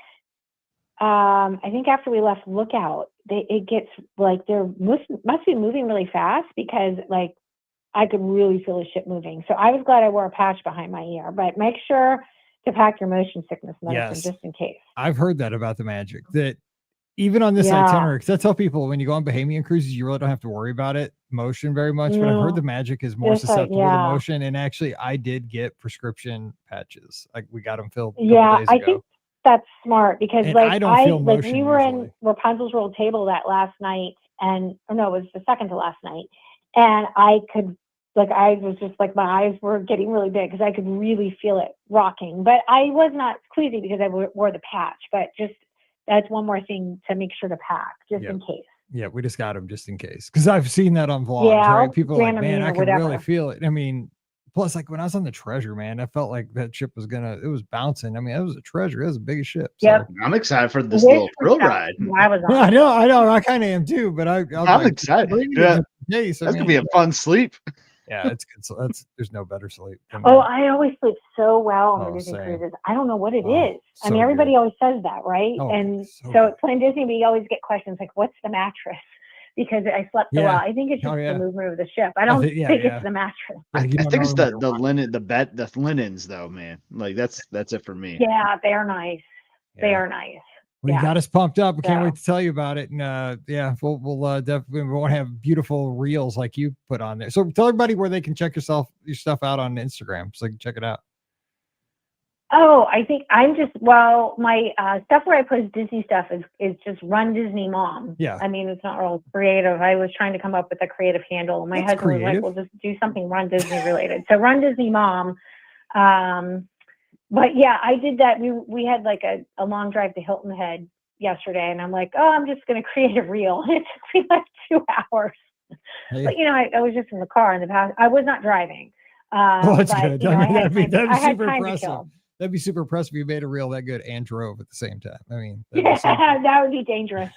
I think after we left Lookout, it gets like there must be moving really fast, because like I could really feel the ship moving. So I was glad I wore a patch behind my ear, but make sure to pack your motion sickness medicine just in case. I've heard that about the Magic, that even on this itinerary, because I tell people when you go on Bahamian cruises, you really don't have to worry about motion very much. But I've heard the Magic is more susceptible to motion. And actually, I did get prescription patches. Like we got them filled. I think that's smart, because and like I don't feel motion like we were usually. in Rapunzel's World Table that last night, it was the second to last night, and I could I was just like, my eyes were getting really big because I could really feel it rocking. But I was not queasy because I wore the patch. But just that's one more thing to make sure to pack just in case. Yeah, we just got them just in case, because I've seen that on vlogs. Right? People are like, man, I can really feel it. I mean, plus, like when I was on the Treasure, man, I felt like that ship was it was bouncing. I mean, it was a Treasure. It was the biggest ship. Yep. So. I'm excited for this little thrill ride. I was on. I know. I kind of am too, but I'm like, excited. That's gonna be a fun sleep. Yeah, it's good. There's no better sleep. I always sleep so well on the Disney cruises. I don't know what it is. I mean, everybody always says that, right? And so it's Plain Disney, but you always get questions like, "What's the mattress?" Because I slept so well. I think it's just the movement of the ship. I don't think it's the mattress. I think it's the linen, the linens, though, man. Like that's it for me. Yeah, they are nice. They are nice. Well, you got us pumped up. I can't wait to tell you about it. And we'll definitely want to have beautiful reels like you put on there. So tell everybody where they can check your stuff out on Instagram, so they can check it out. Oh, I think I'm just, my stuff where I post Disney stuff is just Run Disney Mom. Yeah. I mean, it's not real creative. I was trying to come up with a creative handle. My husband was like, well, just do something Run Disney related. So Run Disney Mom. But yeah, I did that. We had like a long drive to Hilton Head yesterday, and I'm like, oh, I'm just going to create a reel. And it took me like 2 hours. Hey. But I was just in the car in the past. I was not driving. That's good. That'd be super impressive. That'd be super impressive if you made a reel that good and drove at the same time. I mean, that would be dangerous.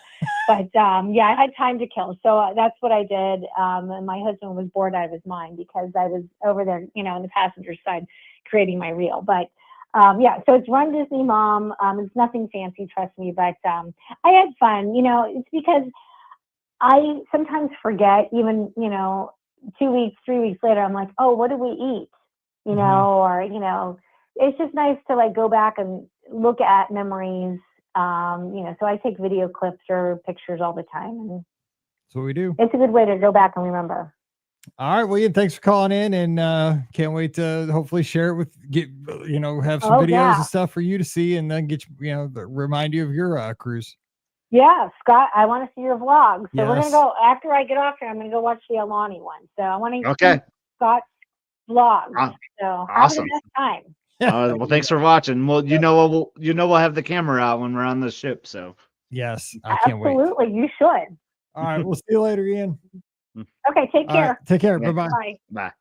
But I had time to kill. So that's what I did. And my husband was bored out of his mind because I was over there, in the passenger side creating my reel. But so it's Run Disney Mom. It's nothing fancy, trust me, but I had fun. It's because I sometimes forget, even, 2 weeks, 3 weeks later, I'm like, oh, what did we eat? Or, it's just nice to like go back and look at memories. So I take video clips or pictures all the time, and that's what we do. It's a good way to go back and remember. All right, William, thanks for calling in, and can't wait to hopefully share it have some videos and stuff for you to see, and then get remind you of your cruise. Yeah, Scott, I want to see your vlog. So we're Yes. gonna go after I get off here. I'm gonna go watch the Alani one. So I want to Okay. see Scott's vlog. So Awesome. have the best time. Well, thanks for watching. Well, we'll have the camera out when we're on the ship. So yes, I can't wait. Absolutely, you should. All right, we'll see you later, Ian. Okay, take All care. right, take care. Yeah. Bye-bye. Bye. bye.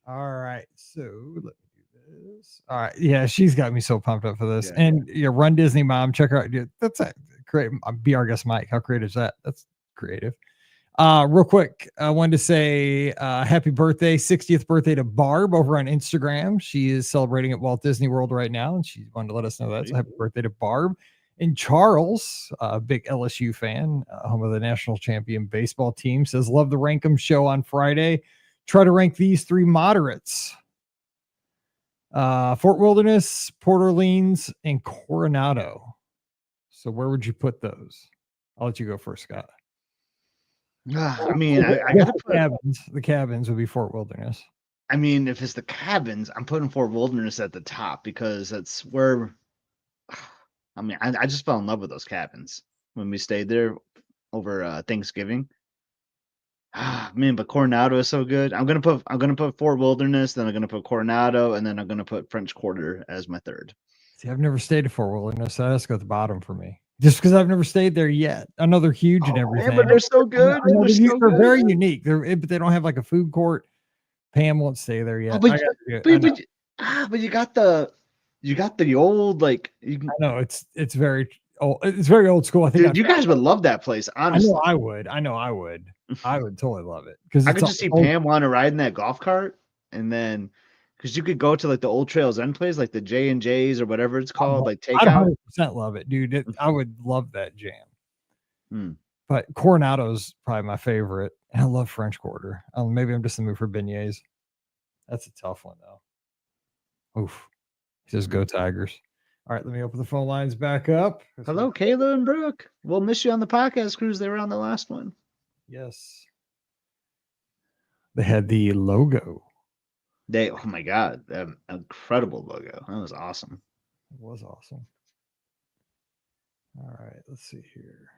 All right, so let me do this. All right, yeah, she's got me so pumped up for this. Yeah. And Run Disney Mom, check her out. Dude, that's a great. Be our guest, Mike. How creative is that? That's creative. Real quick, I wanted to say happy birthday, 60th birthday to Barb over on Instagram. She is celebrating at Walt Disney World right now, and she wanted to let us know that. So happy birthday to Barb. And Charles, a big LSU fan, home of the national champion baseball team, says, love the Rank 'em show on Friday. Try to rank these three moderates. Fort Wilderness, Port Orleans, and Coronado. So where would you put those? I'll let you go first, Scott. I mean, I gotta put. The cabins would be Fort Wilderness. I mean, if it's the cabins, I'm putting Fort Wilderness at the top because that's where. I mean, I just fell in love with those cabins when we stayed there over Thanksgiving. Man, but Coronado is so good. I'm gonna put Fort Wilderness, then I'm gonna put Coronado, and then I'm gonna put French Quarter as my third. See, I've never stayed at Fort Wilderness, so that's go at the bottom for me. Just because I've never stayed there yet. I know they're huge and everything. Man, but they're so good. They're very unique. But they don't have like a food court. Pam won't stay there yet. But you got the old like. I know it's very old. It's very old school. I think Dude, you guys would love that place. Honestly, I know I would. I would totally love it because I could just see Pam want to ride in that golf cart, and then because you could go to like the Old Trails End place, like the J&J's or whatever it's called, like take out. 100% love it, dude. I would love that jam. But Coronado's probably my favorite. And I love French Quarter. Maybe I'm just in the mood for beignets. That's a tough one though. Oof. He says go Tigers. All right, let me open the phone lines back up. Hello, Kayla and Brooke. We'll miss you on the podcast cruise. They were on the last one. Yes. They had the logo. Oh my God, incredible logo. That was awesome. It was awesome. All right, let's see here.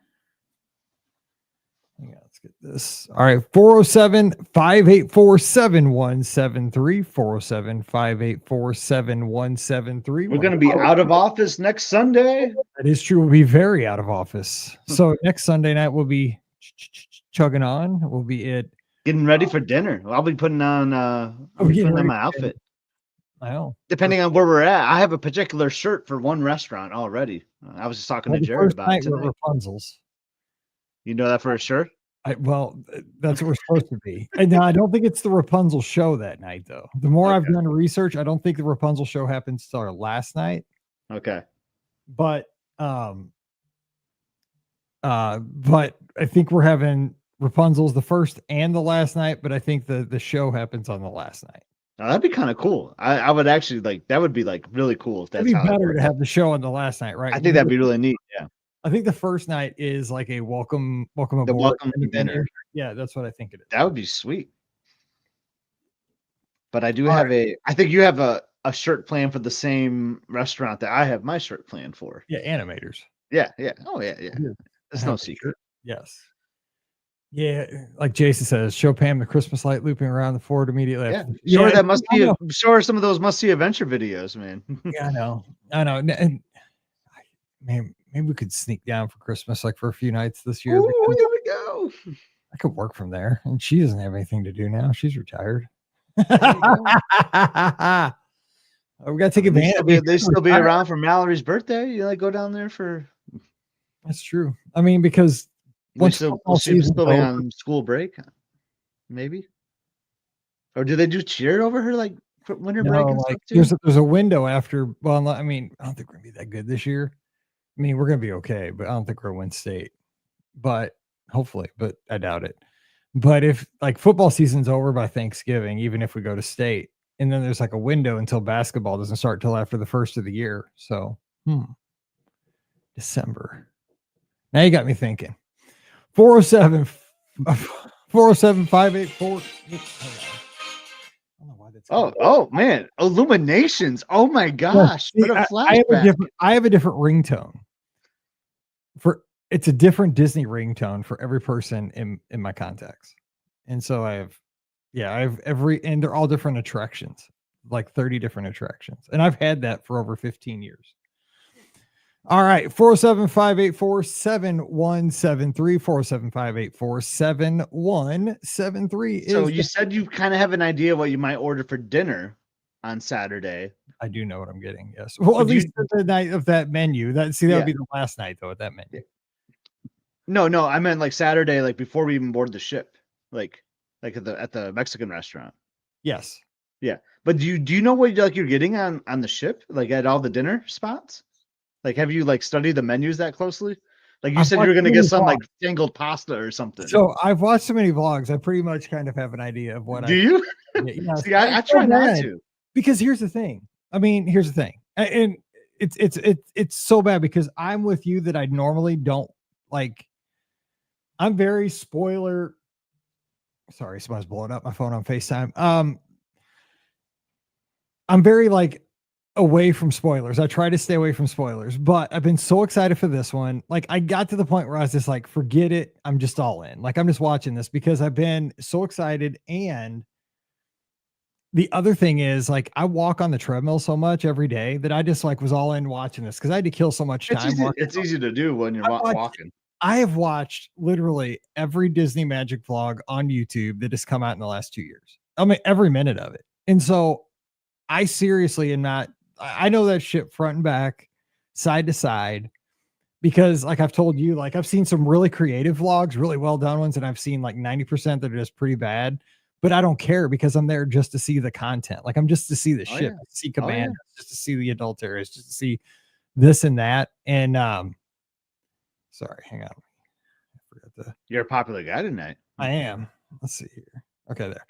Hang on, let's get this. All right, 407-584-7173. 407-584-7173. We're going to be out of office next Sunday. That is true. We'll be very out of office. So next Sunday night, we'll be chugging on. We'll be getting ready for dinner. I'll be putting on my outfit. I know. Depending on where we're at. I have a particular shirt for one restaurant already. I was just talking to Jared about it tonight. Rapunzel's. You know that for a sure? That's what we're supposed to be. And now I don't think it's the Rapunzel show that night, though. The more I've done research, I don't think the Rapunzel show happens till our last night. Okay. But I think we're having Rapunzel's the first and the last night, but I think the show happens on the last night. Now, that'd be kind of cool. I would actually that would be like really cool if that's It'd be better to have the show on the last night, right? I think that'd be really neat. Yeah. I think the first night is like a welcome aboard. The welcome dinner. Yeah, that's what I think it is. That would be sweet. But I do have I think you have a shirt plan for the same restaurant that I have my shirt plan for. Yeah, animators. Yeah. Oh yeah. There's no secret. Yes. Yeah, like Jason says, show Pam the Christmas light looping around the fort immediately. Yeah, show her some of those must-see adventure videos, man. Yeah, I know. And man, maybe we could sneak down for Christmas, like for a few nights this year. Ooh, there we go. I could work from there, and she doesn't have anything to do now. She's retired. We got to take advantage. They still be around for Mallory's birthday. You like go down there for. That's true. I mean, because. We'll still be on school break, maybe, or do they do cheer over her like for winter break and stuff too? There's a window after. Well, I mean, I don't think we're gonna be that good this year. I mean, we're gonna be okay, but I don't think we're gonna win state. But hopefully, but I doubt it. But if like football season's over by Thanksgiving, even if we go to state, and then there's like a window until basketball doesn't start till after the first of the year, so December. Now you got me thinking. 407 584. Oh man, Illuminations. Oh my gosh. See, what a flashback. I have a different ringtone. It's a different Disney ringtone for every person in my contacts. And so I have and they're all different attractions, like 30 different attractions. And I've had that for over 15 years. All right, 407-584-7173, 407-584-7173. So you said you kind of have an idea what you might order for dinner on Saturday. I do know what I'm getting, yes. Well, at least the night of that menu. That would be the last night, though, at that menu. No, I meant like Saturday, like before we even board the ship, like at the Mexican restaurant. Yes. Yeah. But do you know what you're getting on the ship, like at all the dinner spots? Like, have you like studied the menus that closely? Like you said, you were going to get some like tangled pasta or something. So I've watched so many vlogs. I pretty much kind of have an idea of what do you? Yes, See, I try not to. Because here's the thing. And it's so bad because I'm with you that I normally don't like. I'm very spoiler. Sorry, someone's blowing up my phone on FaceTime. I'm very like away from spoilers. I try to stay away from spoilers, but I've been so excited for this one. Like I got to the point where I was just like, forget it. I'm just all in. Like I'm just watching this because I've been so excited. And the other thing is like I walk on the treadmill so much every day that I just like was all in watching this because I had to kill so much time. It's easy to do when you're walking. I have watched literally every Disney Magic vlog on YouTube that has come out in the last 2 years. I mean, every minute of it. And so I seriously am not, I know that shit front and back, side to side, because like I've told you, like I've seen some really creative vlogs, really well done ones, and I've seen like 90% that are just pretty bad, but I don't care because I'm there just to see the content. Like I'm just to see the ship, to see Command, just to see the adult areas, just to see this and that. And sorry, hang on. I forgot You're a popular guy tonight. I am. Let's see here. Okay, there.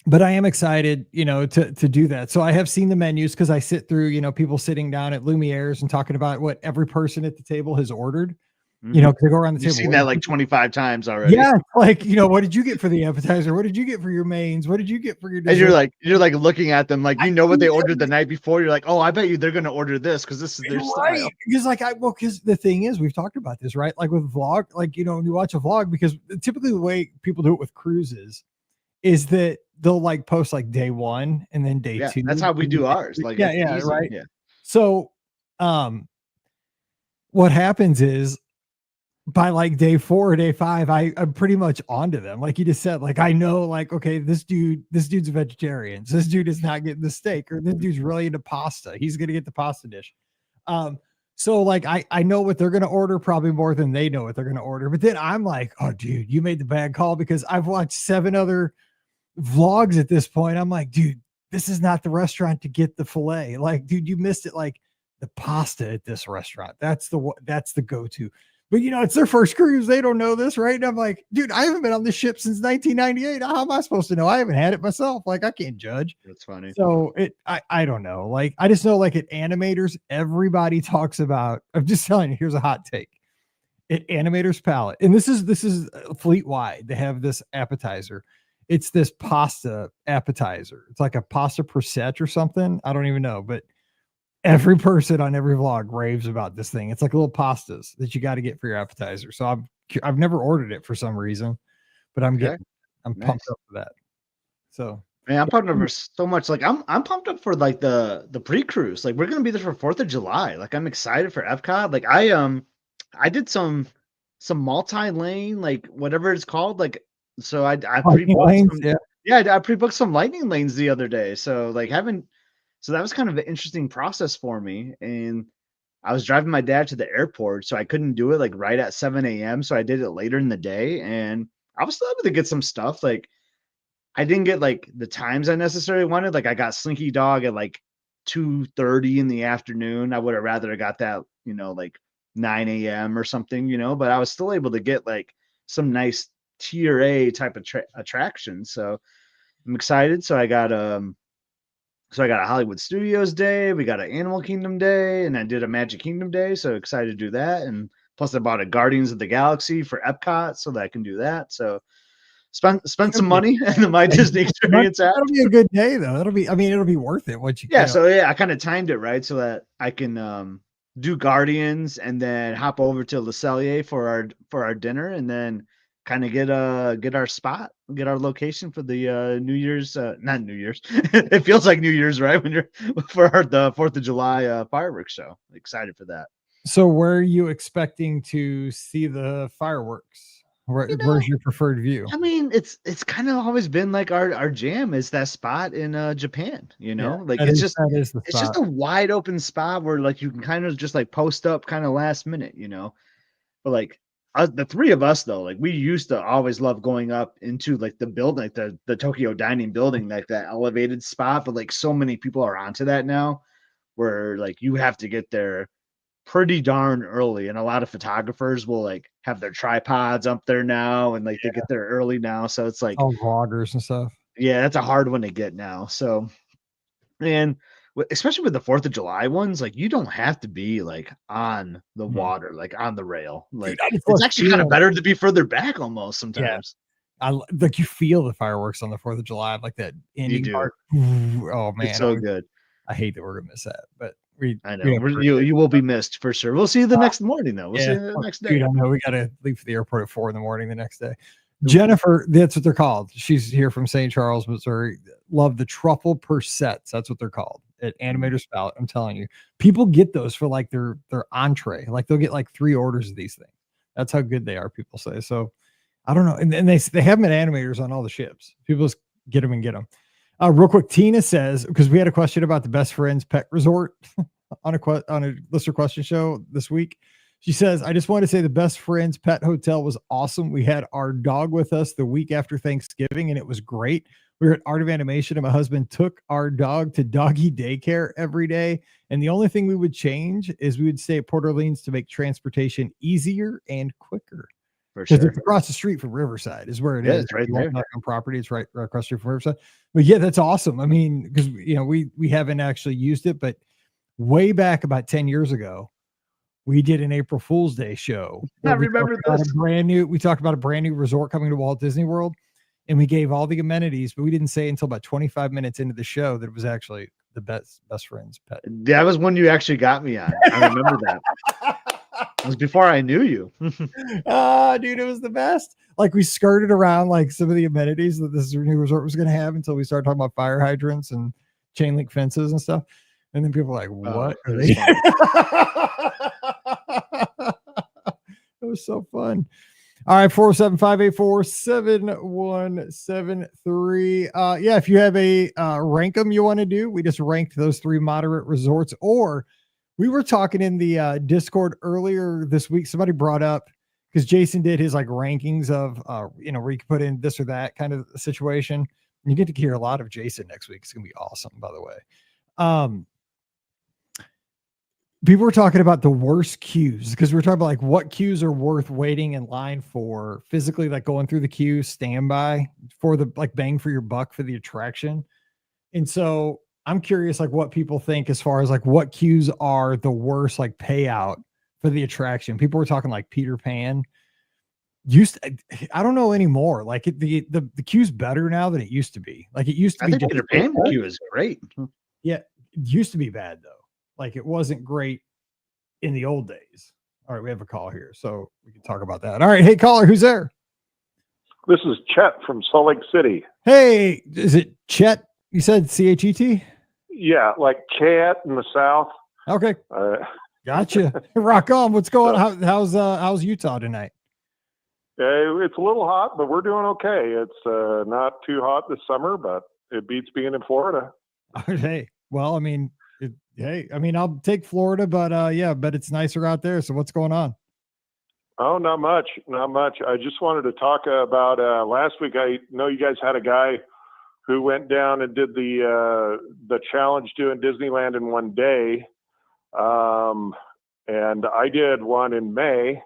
But I am excited, to do that. So I have seen the menus because I sit through, people sitting down at Lumiere's and talking about what every person at the table has ordered. Because they go around the table. You've seen that like 25 times already. Yeah, like what did you get for the appetizer? What did you get for your mains? What did you get for your dessert? And you're like looking at them like what they ordered the night before. You're like, oh, I bet you they're gonna order this because this is their style. Because because the thing is, we've talked about this, right? Like with vlog, like when you watch a vlog, because typically the way people do it with cruises is that they'll like post like day 1 and then day 2. That's how we do ours. Like right. Yeah. So what happens is by like day 4 or day 5, I'm pretty much onto them. Like you just said, like I know, like, okay, this dude's a vegetarian. So this dude is not getting the steak, or this dude's really into pasta. He's gonna get the pasta dish. So like I know what they're gonna order probably more than they know what they're gonna order. But then I'm like, oh dude, you made the bad call, because I've watched 7 other vlogs at this point. I'm like, dude, this is not the restaurant to get the filet. Like, dude, you missed it. Like the pasta at this restaurant, that's the go-to. But it's their first cruise. They don't know this, right? And I'm like, dude, I haven't been on this ship since 1998. How am I supposed to know? I haven't had it myself. Like, I can't judge. That's funny. So I don't know. Like, I just know, like at Animators, everybody talks about. I'm just telling you. Here's a hot take. At Animators Palette, and this is fleet wide. They have this appetizer. It's this pasta appetizer. It's like a pasta per set or something. I don't even know, but every person on every vlog raves about this thing. It's like little pastas that you got to get for your appetizer. So I've never ordered it for some reason, but I'm pumped up for that. So man, I'm pumped up for so much. Like I'm pumped up for like the pre-cruise. Like we're gonna be there for 4th of July. Like I'm excited for Epcot. Like I did some multi-lane, like whatever it's called. Like so I pre-booked I pre-booked some lightning lanes the other day. So like So that was kind of an interesting process for me. And I was driving my dad to the airport, so I couldn't do it like right at 7 a.m. So I did it later in the day, and I was still able to get some stuff. Like I didn't get like the times I necessarily wanted. Like I got Slinky Dog at like 2:30 in the afternoon. I would have rather got that, like 9 a.m. or something, but I was still able to get like some nice tier A type of attraction. So I'm excited. So I got So I got a Hollywood Studios day, we got an Animal Kingdom day, and I did a Magic Kingdom day. So excited to do that. And plus I bought a Guardians of the Galaxy for Epcot so that I can do that. So spent some money in the My Disney Experience app. That'll be a good day though. It'll be worth it. So I kind of timed it right so that I can do Guardians and then hop over to Le Cellier for our dinner, and then kind of get our spot, get our location for the New Year's, not New Year's. It feels like New Year's, right? When you're for the 4th of July fireworks show. Excited for that. So where are you expecting to see the fireworks? Where's your preferred view? I mean, it's kind of always been like our jam is that spot in Japan, like it's just a wide open spot where like you can kind of just like post up kind of last minute, but like the three of us though, like we used to always love going up into like the building, like the Tokyo Dining building, like that elevated spot, but like so many people are onto that now where like you have to get there pretty darn early, and a lot of photographers will like have their tripods up there now, and like they get there early now, so it's like all vloggers and stuff. Yeah, that's a hard one to get now. So, and especially with the 4th of July ones, like you don't have to be like on the water, like on the rail. Like it's actually kind of better to be further back almost sometimes. I like you feel the fireworks on the 4th of July, like that ending part. Oh man, it's so good. I hate that we're gonna miss that, but I know you will be missed for sure. We'll see you the next morning though. We'll see you the next day. Dude, I know we gotta leave for the airport at 4 a.m. the next day. Jennifer, that's what they're called. She's here from St. Charles, Missouri. Love the truffle persets. That's what they're called at Animator's Palette. I'm telling you, people get those for like their entree. Like they'll get like 3 orders of these things. That's how good they are. People say so. I don't know, and they have them at Animators on all the ships. People just get them and get them. Real quick, Tina says, because we had a question about the Best Friends Pet Resort on a listener question show this week. She says, I just want to say the Best Friends Pet Hotel was awesome. We had our dog with us the week after Thanksgiving, and it was great. We were at Art of Animation, and my husband took our dog to doggy daycare every day. And the only thing we would change is we would stay at Port Orleans to make transportation easier and quicker. For sure. It's across the street from Riverside is where it is. It's right there. On property. It's right across the street from Riverside. But yeah, that's awesome. I mean, because we haven't actually used it, but way back about 10 years ago, we did an April Fool's Day show. I remember this. We talked about a brand new resort coming to Walt Disney World, and we gave all the amenities, but we didn't say until about 25 minutes into the show that it was actually the best friend's pet. That was when you actually got me on. I remember that. It was before I knew you. Dude, it was the best. Like we skirted around like some of the amenities that this new resort was going to have until we started talking about fire hydrants and chain link fences and stuff. And then people were like, what are they? It was so fun. All right, 407-584-7173. Yeah, if you have a rank them you want to do, we just ranked those 3 moderate resorts. Or we were talking in the Discord earlier this week. Somebody brought up, because Jason did his like rankings of where you can put in this or that kind of situation. And you get to hear a lot of Jason next week. It's gonna be awesome, by the way. People were talking about the worst queues, because we were talking about like what queues are worth waiting in line for physically, like going through the queue, standby for the like bang for your buck for the attraction. And so I'm curious, like what people think as far as like what queues are the worst, like payout for the attraction. People were talking like Peter Pan. I don't know anymore. Like the queue's better now than it used to be. Like it used to be. I think Peter Pan queue is great. Yeah, it used to be bad though. Like it wasn't great in the old days. All right, we have a call here, so we can talk about that. All right, hey caller, who's there? This is Chet from Salt Lake City. Hey, is it Chet? You said CHET? Yeah, like Chet in the South. Okay, gotcha. Rock on. What's going on? How's Utah tonight? It's a little hot, but we're doing okay. It's not too hot this summer, but it beats being in Florida. Hey, well, I mean. I'll take Florida, but yeah, but it's nicer out there. So what's going on? Oh, not much. I just wanted to talk about last week. I know you guys had a guy who went down and did the challenge doing Disneyland in one day. And I did one in May,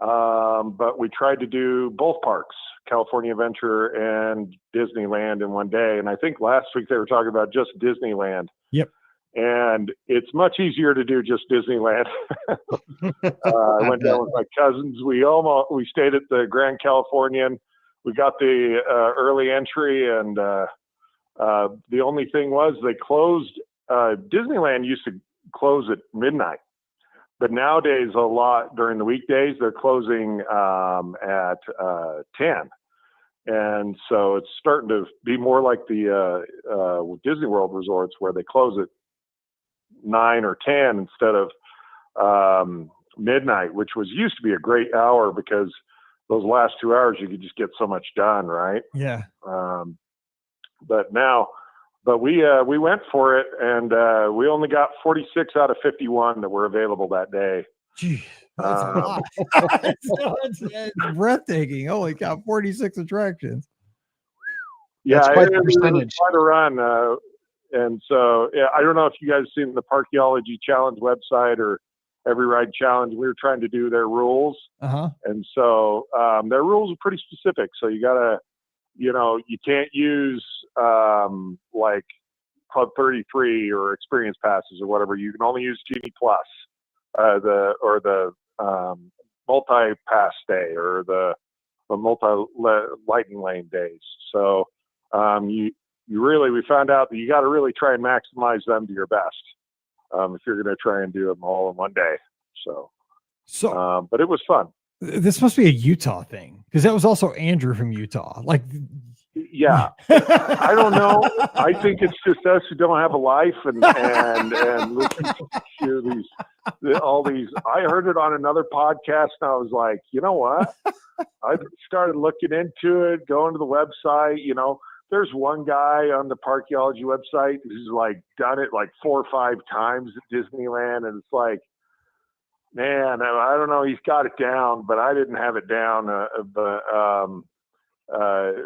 but we tried to do both parks California Adventure and Disneyland in one day. And I think last week they were talking about just Disneyland. Yep. And it's much easier to do just Disneyland. I went down with my cousins. We stayed at the Grand Californian. We got the early entry, and the only thing was they closed. Disneyland used to close at midnight, but nowadays a lot during the weekdays they're closing at 10, and so it's starting to be more like the Disney World resorts where they close at 9 or 10 instead of midnight, which used to be a great hour because those last 2 hours you could just get so much done, right? Yeah. But we went for it, and we only got 46 out of 51 that were available that day. Gee, that's a lot. it's breathtaking. Holy cow, 46 attractions. Yeah, that's quite the it was percentage. quite a run. And so, yeah, I don't know if you guys seen the Parkeology Challenge website or Every Ride Challenge. We were trying to do their rules. And so their rules are pretty specific. So you gotta, you can't use like Club 33 or Experience Passes or whatever. You can only use Genie Plus, the multi-pass day or the multi-lightning lane days. So we found out that you got to really try and maximize them to your best if you're going to try and do them all in one day. So, but it was fun. This must be a Utah thing, because that was also Andrew from Utah. Yeah, I don't know. I think it's just us who don't have a life and listen to all these. I heard it on another podcast, and I was like, you know what? I started looking into it, going to the website. There's one guy on the Parkeology website who's done it 4 or 5 times at Disneyland, and it's like, man, I don't know. He's got it down, but I didn't have it down.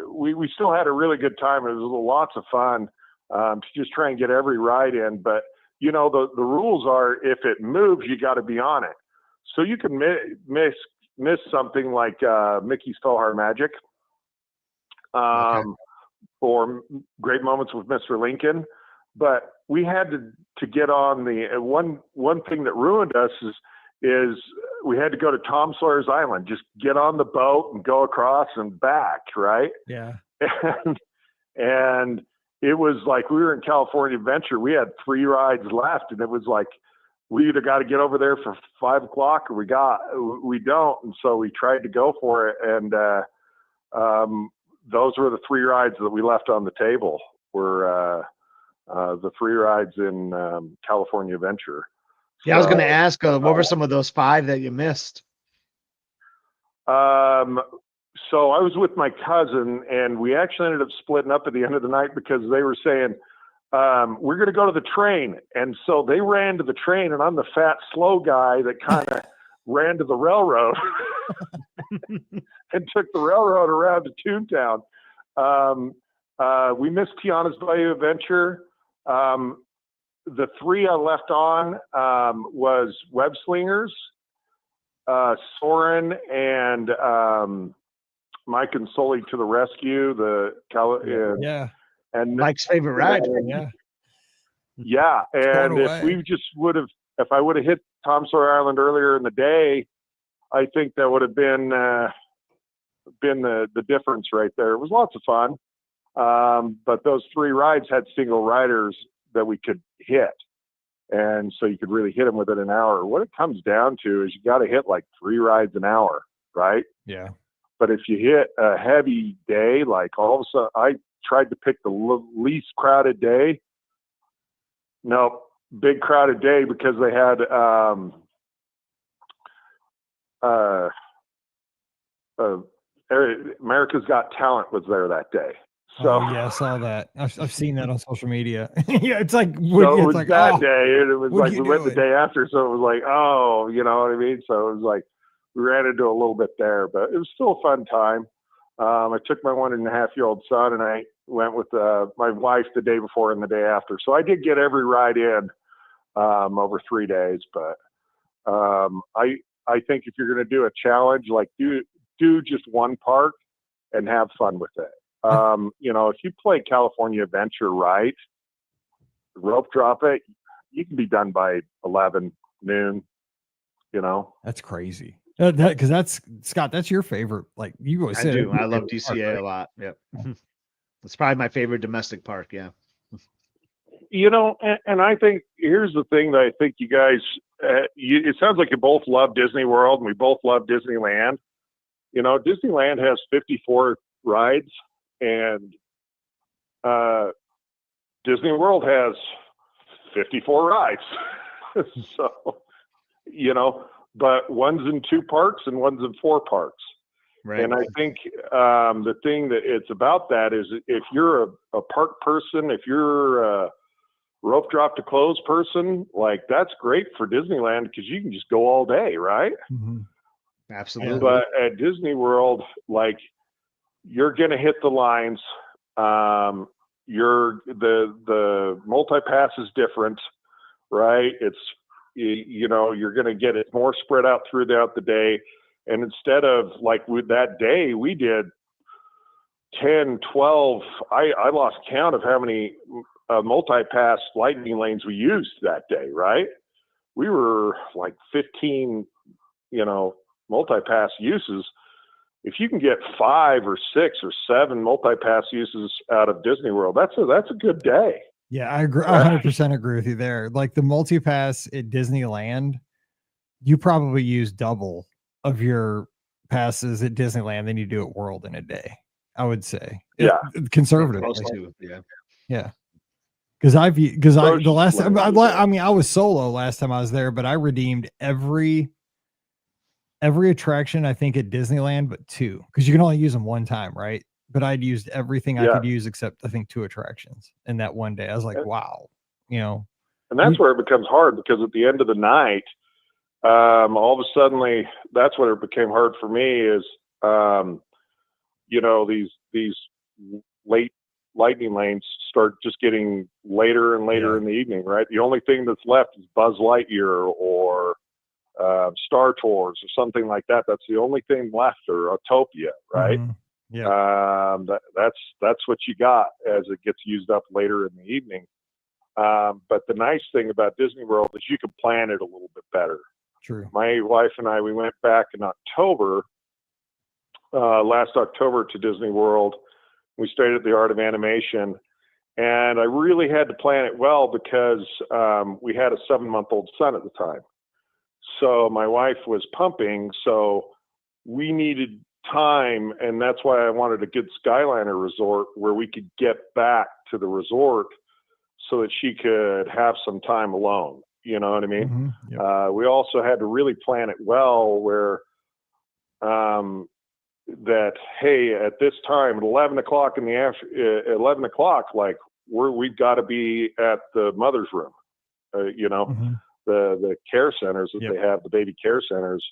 We still had a really good time. It was lots of fun to just try and get every ride in. But the rules are, if it moves, you got to be on it. So you can miss something like Mickey's Faux Magic, or Great Moments with Mr. Lincoln. But we had to get on the one thing that ruined us is we had to go to Tom Sawyer's Island, just get on the boat and go across and back, right? Yeah. And it was like we were in California Adventure. We had 3 rides left, and it was like we either got to get over there for 5 o'clock or we don't. And so we tried to go for it, and those were the 3 rides that we left on the table. Were the 3 rides in California Adventure. Yeah, I was going to ask, what were some of those 5 that you missed? So I was with my cousin, and we actually ended up splitting up at the end of the night because they were saying, we're going to go to the train. And so they ran to the train, and I'm the fat, slow guy that kind of ran to the railroad and took the railroad around to Toontown. We missed Tiana's Bayou Adventure. The 3 I left on was Web Slingers, Soren, and Mike and Sully to the Rescue. And Mike's favorite ride. Yeah, and if I would have hit Tom Sawyer Island earlier in the day, I think that would have been the difference right there. It was lots of fun, but those 3 rides had single riders that we could hit, and so you could really hit them within an hour. What it comes down to is you got to hit 3 rides an hour, right? Yeah. But if you hit a heavy day, all of a sudden, I tried to pick the least crowded day. No, big crowded day, because they had America's Got Talent was there that day. So yeah, I saw that. I've seen that on social media. Yeah, it's like day, and it was we went the doing? day after, so it was you know what I mean. So it was we ran into a little bit there, but it was still a fun time. I took my 1.5-year-old son, and I went with my wife the day before and the day after. So I did get every ride in over 3 days. But I think if you're going to do a challenge, do just one park and have fun with it. If you play California Adventure right, rope drop it, you can be done by 11 noon. That's crazy. Because that's Scott. That's your favorite. Like you always say, I love DCA a lot. Yep. It's probably my favorite domestic park. Yeah. And I think here's the thing that I think you guys, it sounds like you both love Disney World and we both love Disneyland. Disneyland has 54 rides and Disney World has 54 rides. So, but one's in 2 parks and one's in 4 parks. Right. And I think the thing that it's about that is if you're a park person, if you're a rope drop to close person, like that's great for Disneyland because you can just go all day, right? Mm-hmm. Absolutely. But at Disney World, like you're going to hit the lines. The multi-pass is different, right? It's, you're going to get it more spread out throughout the day. And instead of like with that day, we did 10, 12, I lost count of how many multi-pass lightning lanes we used that day, right? We were like 15, multi-pass uses. If you can get 5 or 6 or 7 multi-pass uses out of Disney World, that's a good day. Yeah, I agree. 100% agree with you there. Like the multi-pass at Disneyland, you probably use double of your passes at Disneyland than you do at World in a day, I would say. Yeah. Conservatively. Yeah. Yeah. Because the last time I was solo last time I was there, but I redeemed every attraction I think at Disneyland, but 2, because you can only use them one time, right? But I'd used everything I could use except I think 2 attractions in that one day. I was like, wow, And that's where it becomes hard because at the end of the night, all of a sudden, that's where it became hard for me is, these late lightning lanes start just getting later and later in the evening, right? The only thing that's left is Buzz Lightyear or Star Tours or something like that. That's the only thing left, or Autopia, right? Mm-hmm. Yeah. That's what you got as it gets used up later in the evening. But the nice thing about Disney World is you can plan it a little bit better. True. My wife and I, we went back in October, last October to Disney World. We stayed at the Art of Animation, and I really had to plan it well because we had a 7-month-old son at the time. So my wife was pumping, so we needed time, and that's why I wanted a good Skyliner resort where we could get back to the resort so that she could have some time alone. You know what I mean? Mm-hmm. Yep. We also had to really plan it well where that, hey, at this time, at 11 o'clock in the after, 11 o'clock, like we've got to be at the mother's room, Mm-hmm. the care centers that they have, the baby care centers.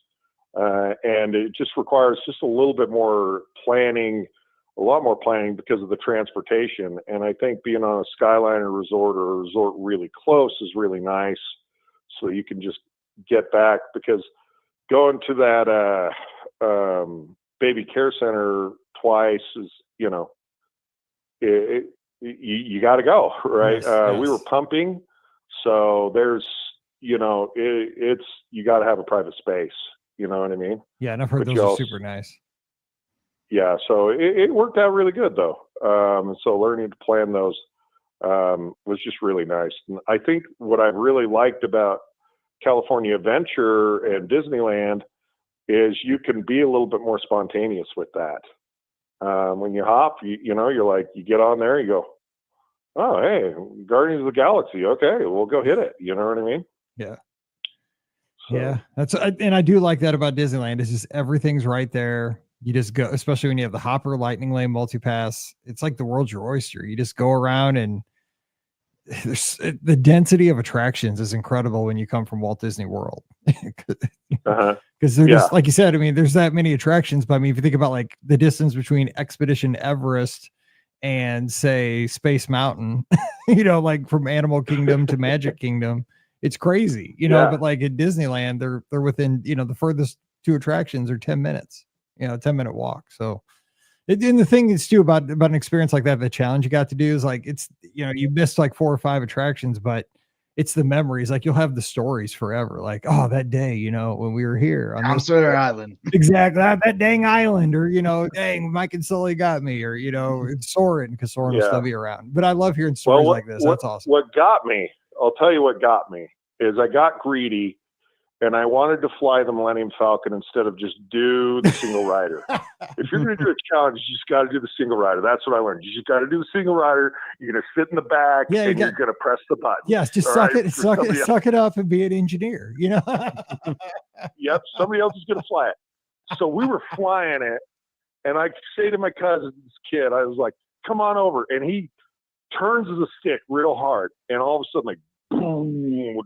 And it just requires just a little bit more planning, a lot more planning because of the transportation. And I think being on a Skyliner resort or a resort really close is really nice. So you can just get back, because going to that baby care center twice is, you got to go, right? Yes. We were pumping. So there's, it's, you got to have a private space. You know what I mean? Yeah, and I've heard those are super nice. Yeah, so it worked out really good though. And so learning to plan those was just really nice. And I think what I really liked about California Adventure and Disneyland is you can be a little bit more spontaneous with that. When you hop, you're like, you get on there, you go, oh, hey, Guardians of the Galaxy. Okay, we'll go hit it. You know what I mean? Yeah. So. Yeah, and I do like that about Disneyland. It's just everything's right there. You just go, especially when you have the Hopper Lightning Lane multi-pass. It's like the world's your oyster. You just go around, and the density of attractions is incredible when you come from Walt Disney World. Because they're just, like you said, I mean, there's that many attractions. But I mean, if you think about like the distance between Expedition Everest and say Space Mountain, like from Animal Kingdom to Magic Kingdom, it's crazy, but like at Disneyland, they're within, the furthest 2 attractions are 10 minutes, 10-minute walk. So And the thing is too about an experience like that, the challenge you got to do is like, it's, you missed like 4 or 5 attractions, but it's the memories. Like you'll have the stories forever. Like, oh, that day, when we were here on this Island. Exactly. That dang island, or, dang, Mike and Sully got me, or, it's Soren, because Soren will still be around. But I love hearing stories like this. That's awesome. What got me, I'll tell you what got me, is I got greedy and I wanted to fly the Millennium Falcon instead of just do the single rider. If you're going to do a challenge, you just got to do the single rider. That's what I learned. You just got to do the single rider. You're going to sit in the back and you're going to press the button. Yes, just suck it up and be an engineer, Yep, somebody else is going to fly it. So we were flying it, and I say to my cousin's kid, I was like, come on over. And he turns the stick real hard, and all of a sudden, like, boom,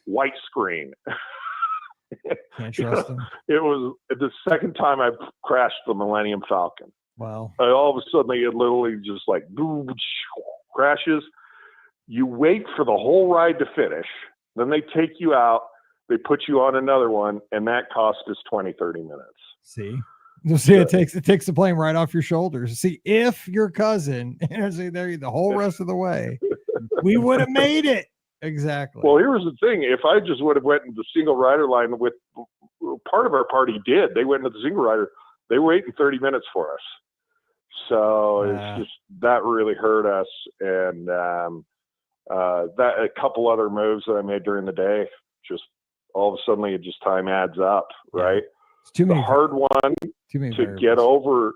white screen. Can't trust him. It was the second time I crashed the Millennium Falcon. Wow. All of a sudden, it literally just like boom, crashes. You wait for the whole ride to finish. Then they take you out. They put you on another one, and that cost us 20, 30 minutes. See? You'll see, it takes the plane right off your shoulders. See, if your cousin, there the whole rest of the way, we would have made it. Exactly. Well, here was the thing. If I just would have went into the single rider line with part of our party did, they went into the single rider. They were waiting 30 minutes for us. So it's just, that really hurt us. And that a couple other moves that I made during the day, just all of a sudden it just time adds up, right? It's too many. The hard one to get over,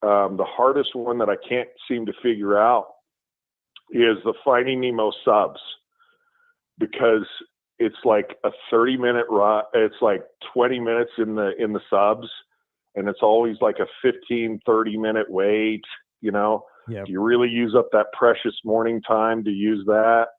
the hardest one that I can't seem to figure out is the Finding Nemo subs. Because it's like a 30-minute ride. It's like 20 minutes in the subs, and it's always like a 15, 30-minute wait, Yep. Do you really use up that precious morning time to use that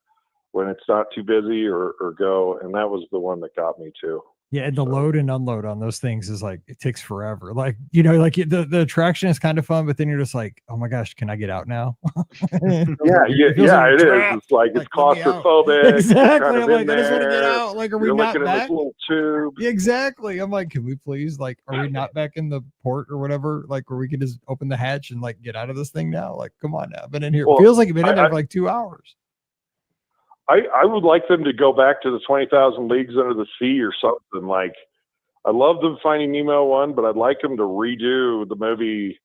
when it's not too busy or go? And that was the one that got me too. Yeah, and the load and unload on those things is like, it takes forever. Like, like the attraction is kind of fun, but then you're just like, oh my gosh, can I get out now? Yeah, it is. It's like it's claustrophobic. Exactly. I'm like, I just want to get out. Like, are we not looking back? In this little tube. Exactly. I'm like, can we please, like, are we not back in the port or whatever? Like, where we could just open the hatch and like get out of this thing now? Like, come on now. I've been in here. Well, it feels like you've been in there for like 2 hours. I would like them to go back to the 20,000 Leagues Under the Sea or something. Like, I love the Finding Nemo one, but I'd like them to redo the movie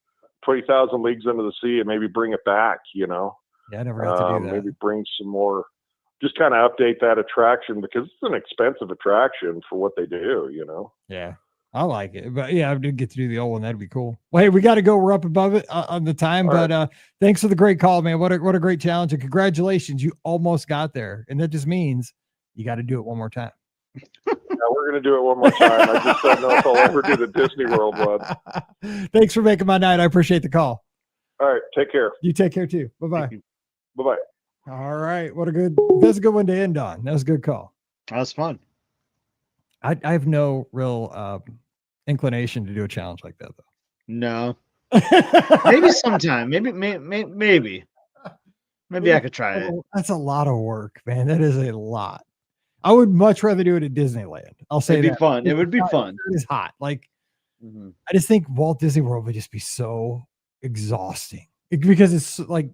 20,000 Leagues Under the Sea and maybe bring it back, Yeah, I never got to do that. Maybe bring some more, just kind of update that attraction because it's an expensive attraction for what they do, Yeah. I like it, but yeah, I did get to do the old one. That'd be cool. Well, hey, we got to go. We're up above it on the time, but thanks for the great call, man. What a great challenge, and congratulations. You almost got there, and that just means you got to do it one more time. Yeah, we're going to do it one more time. I just don't know if I'll ever do the Disney World one. Thanks for making my night. I appreciate the call. All right. Take care. You take care too. Bye-bye. Bye-bye. All right. That's a good one to end on. That was a good call. That was fun. I have no real inclination to do a challenge like that, though. No. Maybe sometime. Maybe I could try it. That's a lot of work, man. That is a lot. I would much rather do it at Disneyland. I'll say it'd be fun. It would be fun. It's hot. Like, I just think Walt Disney World would just be so exhausting because it's like,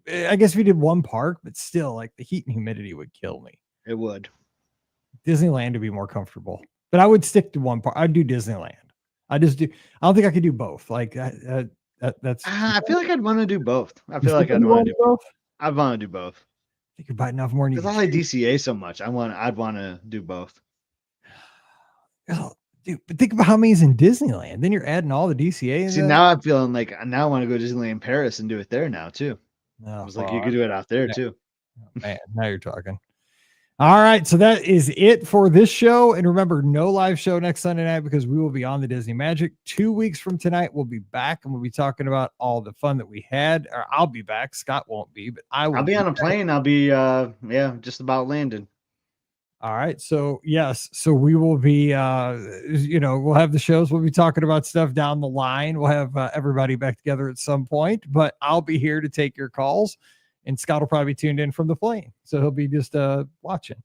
I guess we did one park, but still, like, the heat and humidity would kill me. It would. Disneyland would be more comfortable, but I would stick to one part. I'd do Disneyland. I don't think I could do both. Like that's. I feel like I'd want to do both. I'd want to do both. I'd want to do both. I think you're biting off more than you. Because I like DCA so much. I'd want to do both. Oh, dude, but think about how many's in Disneyland. Then you're adding all the DCA. See, now I'm feeling like I want to go to Disneyland Paris and do it there now too. I was like, you could do it out there too. Man, now you're talking. All right, so that is it for this show. And remember, no live show next Sunday night because we will be on the Disney Magic. 2 weeks from tonight, we'll be back and we'll be talking about all the fun that we had. Or I'll be back. Scott won't be, but I'll be on a plane. I'll be just about landing. All right. So yes, so we will be we'll have the shows. We'll be talking about stuff down the line. We'll have everybody back together at some point, but I'll be here to take your calls. And Scott will probably be tuned in from the plane. So he'll be just watching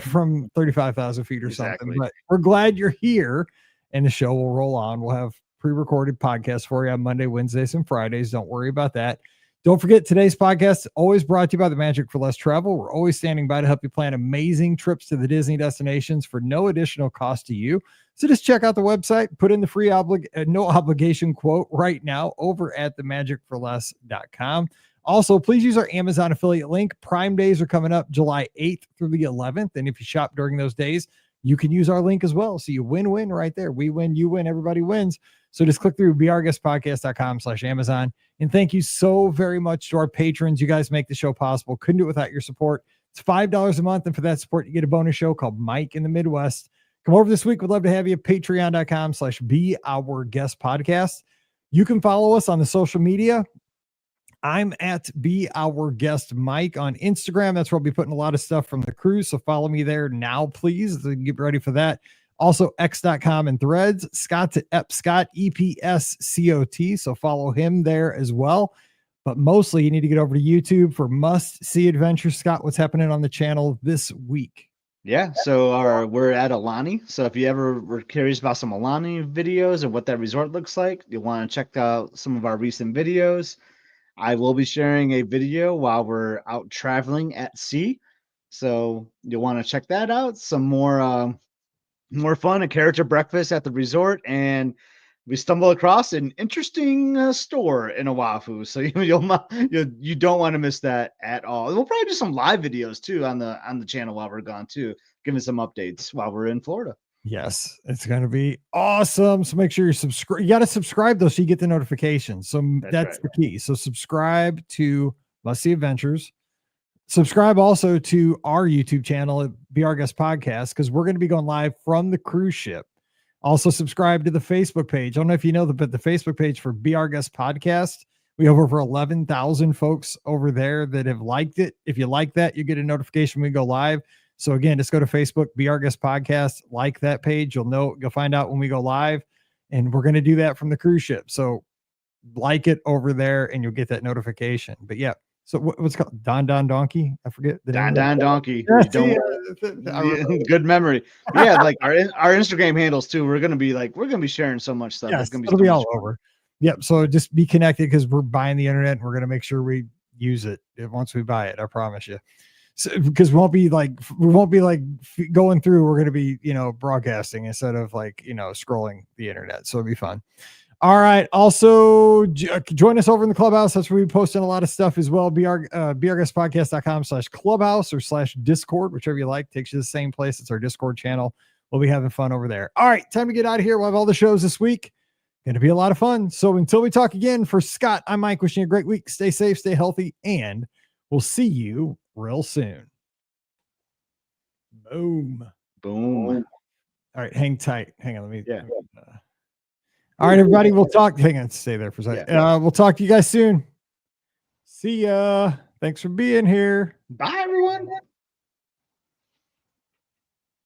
from 35,000 feet or something. But we're glad you're here and the show will roll on. We'll have pre-recorded podcasts for you on Monday, Wednesdays, and Fridays. Don't worry about that. Don't forget, today's podcast is always brought to you by the Magic for Less Travel. We're always standing by to help you plan amazing trips to the Disney destinations for no additional cost to you. So just check out the website, put in the free no obligation quote right now over at themagicforless.com. Also, please use our Amazon affiliate link. Prime days are coming up July 8th through the 11th. And if you shop during those days, you can use our link as well. So you win-win right there. We win, you win, everybody wins. So just click through beourguestpodcast.com/Amazon. And thank you so very much to our patrons. You guys make the show possible. Couldn't do it without your support. It's $5 a month. And for that support, you get a bonus show called Mike in the Midwest. Come over this week. We'd love to have you at patreon.com/beourguestpodcast. You can follow us on the social media. I'm at Be Our Guest Mike on Instagram. That's where I'll be putting a lot of stuff from the cruise. So follow me there now, please. Get ready for that. Also, x.com and Threads. Scott's at Epscott, EPSCOT. So follow him there as well. But mostly, you need to get over to YouTube for must-see adventures. Scott, what's happening on the channel this week? Yeah, so we're at Alani. So if you ever were curious about some Alani videos and what that resort looks like, you'll want to check out some of our recent videos. I will be sharing a video while we're out traveling at sea. So you'll want to check that out. Some more fun, a character breakfast at the resort, and we stumble across an interesting store in Oahu. So you don't want to miss that at all. We'll probably do some live videos too on the channel while we're gone too, giving some updates while we're in Florida. Yes, it's going to be awesome. So make sure you subscribe. You got to subscribe though, so you get the notifications. So that's right. The key. So subscribe to Must See Adventures. Subscribe also to our YouTube channel at Be Our Guest Podcast, because we're going to be going live from the cruise ship. Also subscribe to the Facebook page. I don't know if you know, but the Facebook page for Be Our Guest Podcast, we have over 11,000 folks over there that have liked it. If you like that, you get a notification when we go live. So again, just go to Facebook, Be Our Guest Podcast, like that page. You'll find out when we go live, and we're going to do that from the cruise ship. So like it over there and you'll get that notification. But yeah. So what's it called? Don Donkey? I forget the name. Don Donkey. Good memory. Yeah, like our Instagram handles too. We're gonna be sharing so much stuff. Yes, it's gonna be all over. Yep. So just be connected, because we're buying the internet and we're gonna make sure we use it once we buy it. I promise you. So, because we won't be like going through. We're gonna be broadcasting instead of scrolling the internet. So it'll be fun. All right. Also, join us over in the clubhouse. That's where we posting a lot of stuff as well. beourguestpodcast.com/clubhouse or /Discord, whichever you like. Takes you to the same place. It's our Discord channel. We'll be having fun over there. All right. Time to get out of here. We'll have all the shows this week. Going to be a lot of fun. So until we talk again, for Scott, I'm Mike, wishing you a great week. Stay safe, stay healthy, and we'll see you real soon. Boom. Boom. All right. Hang tight. Hang on. Let me. Yeah. All right, everybody. We'll talk. Hang on. Stay there for a second. Yeah. We'll talk to you guys soon. See ya. Thanks for being here. Bye, everyone.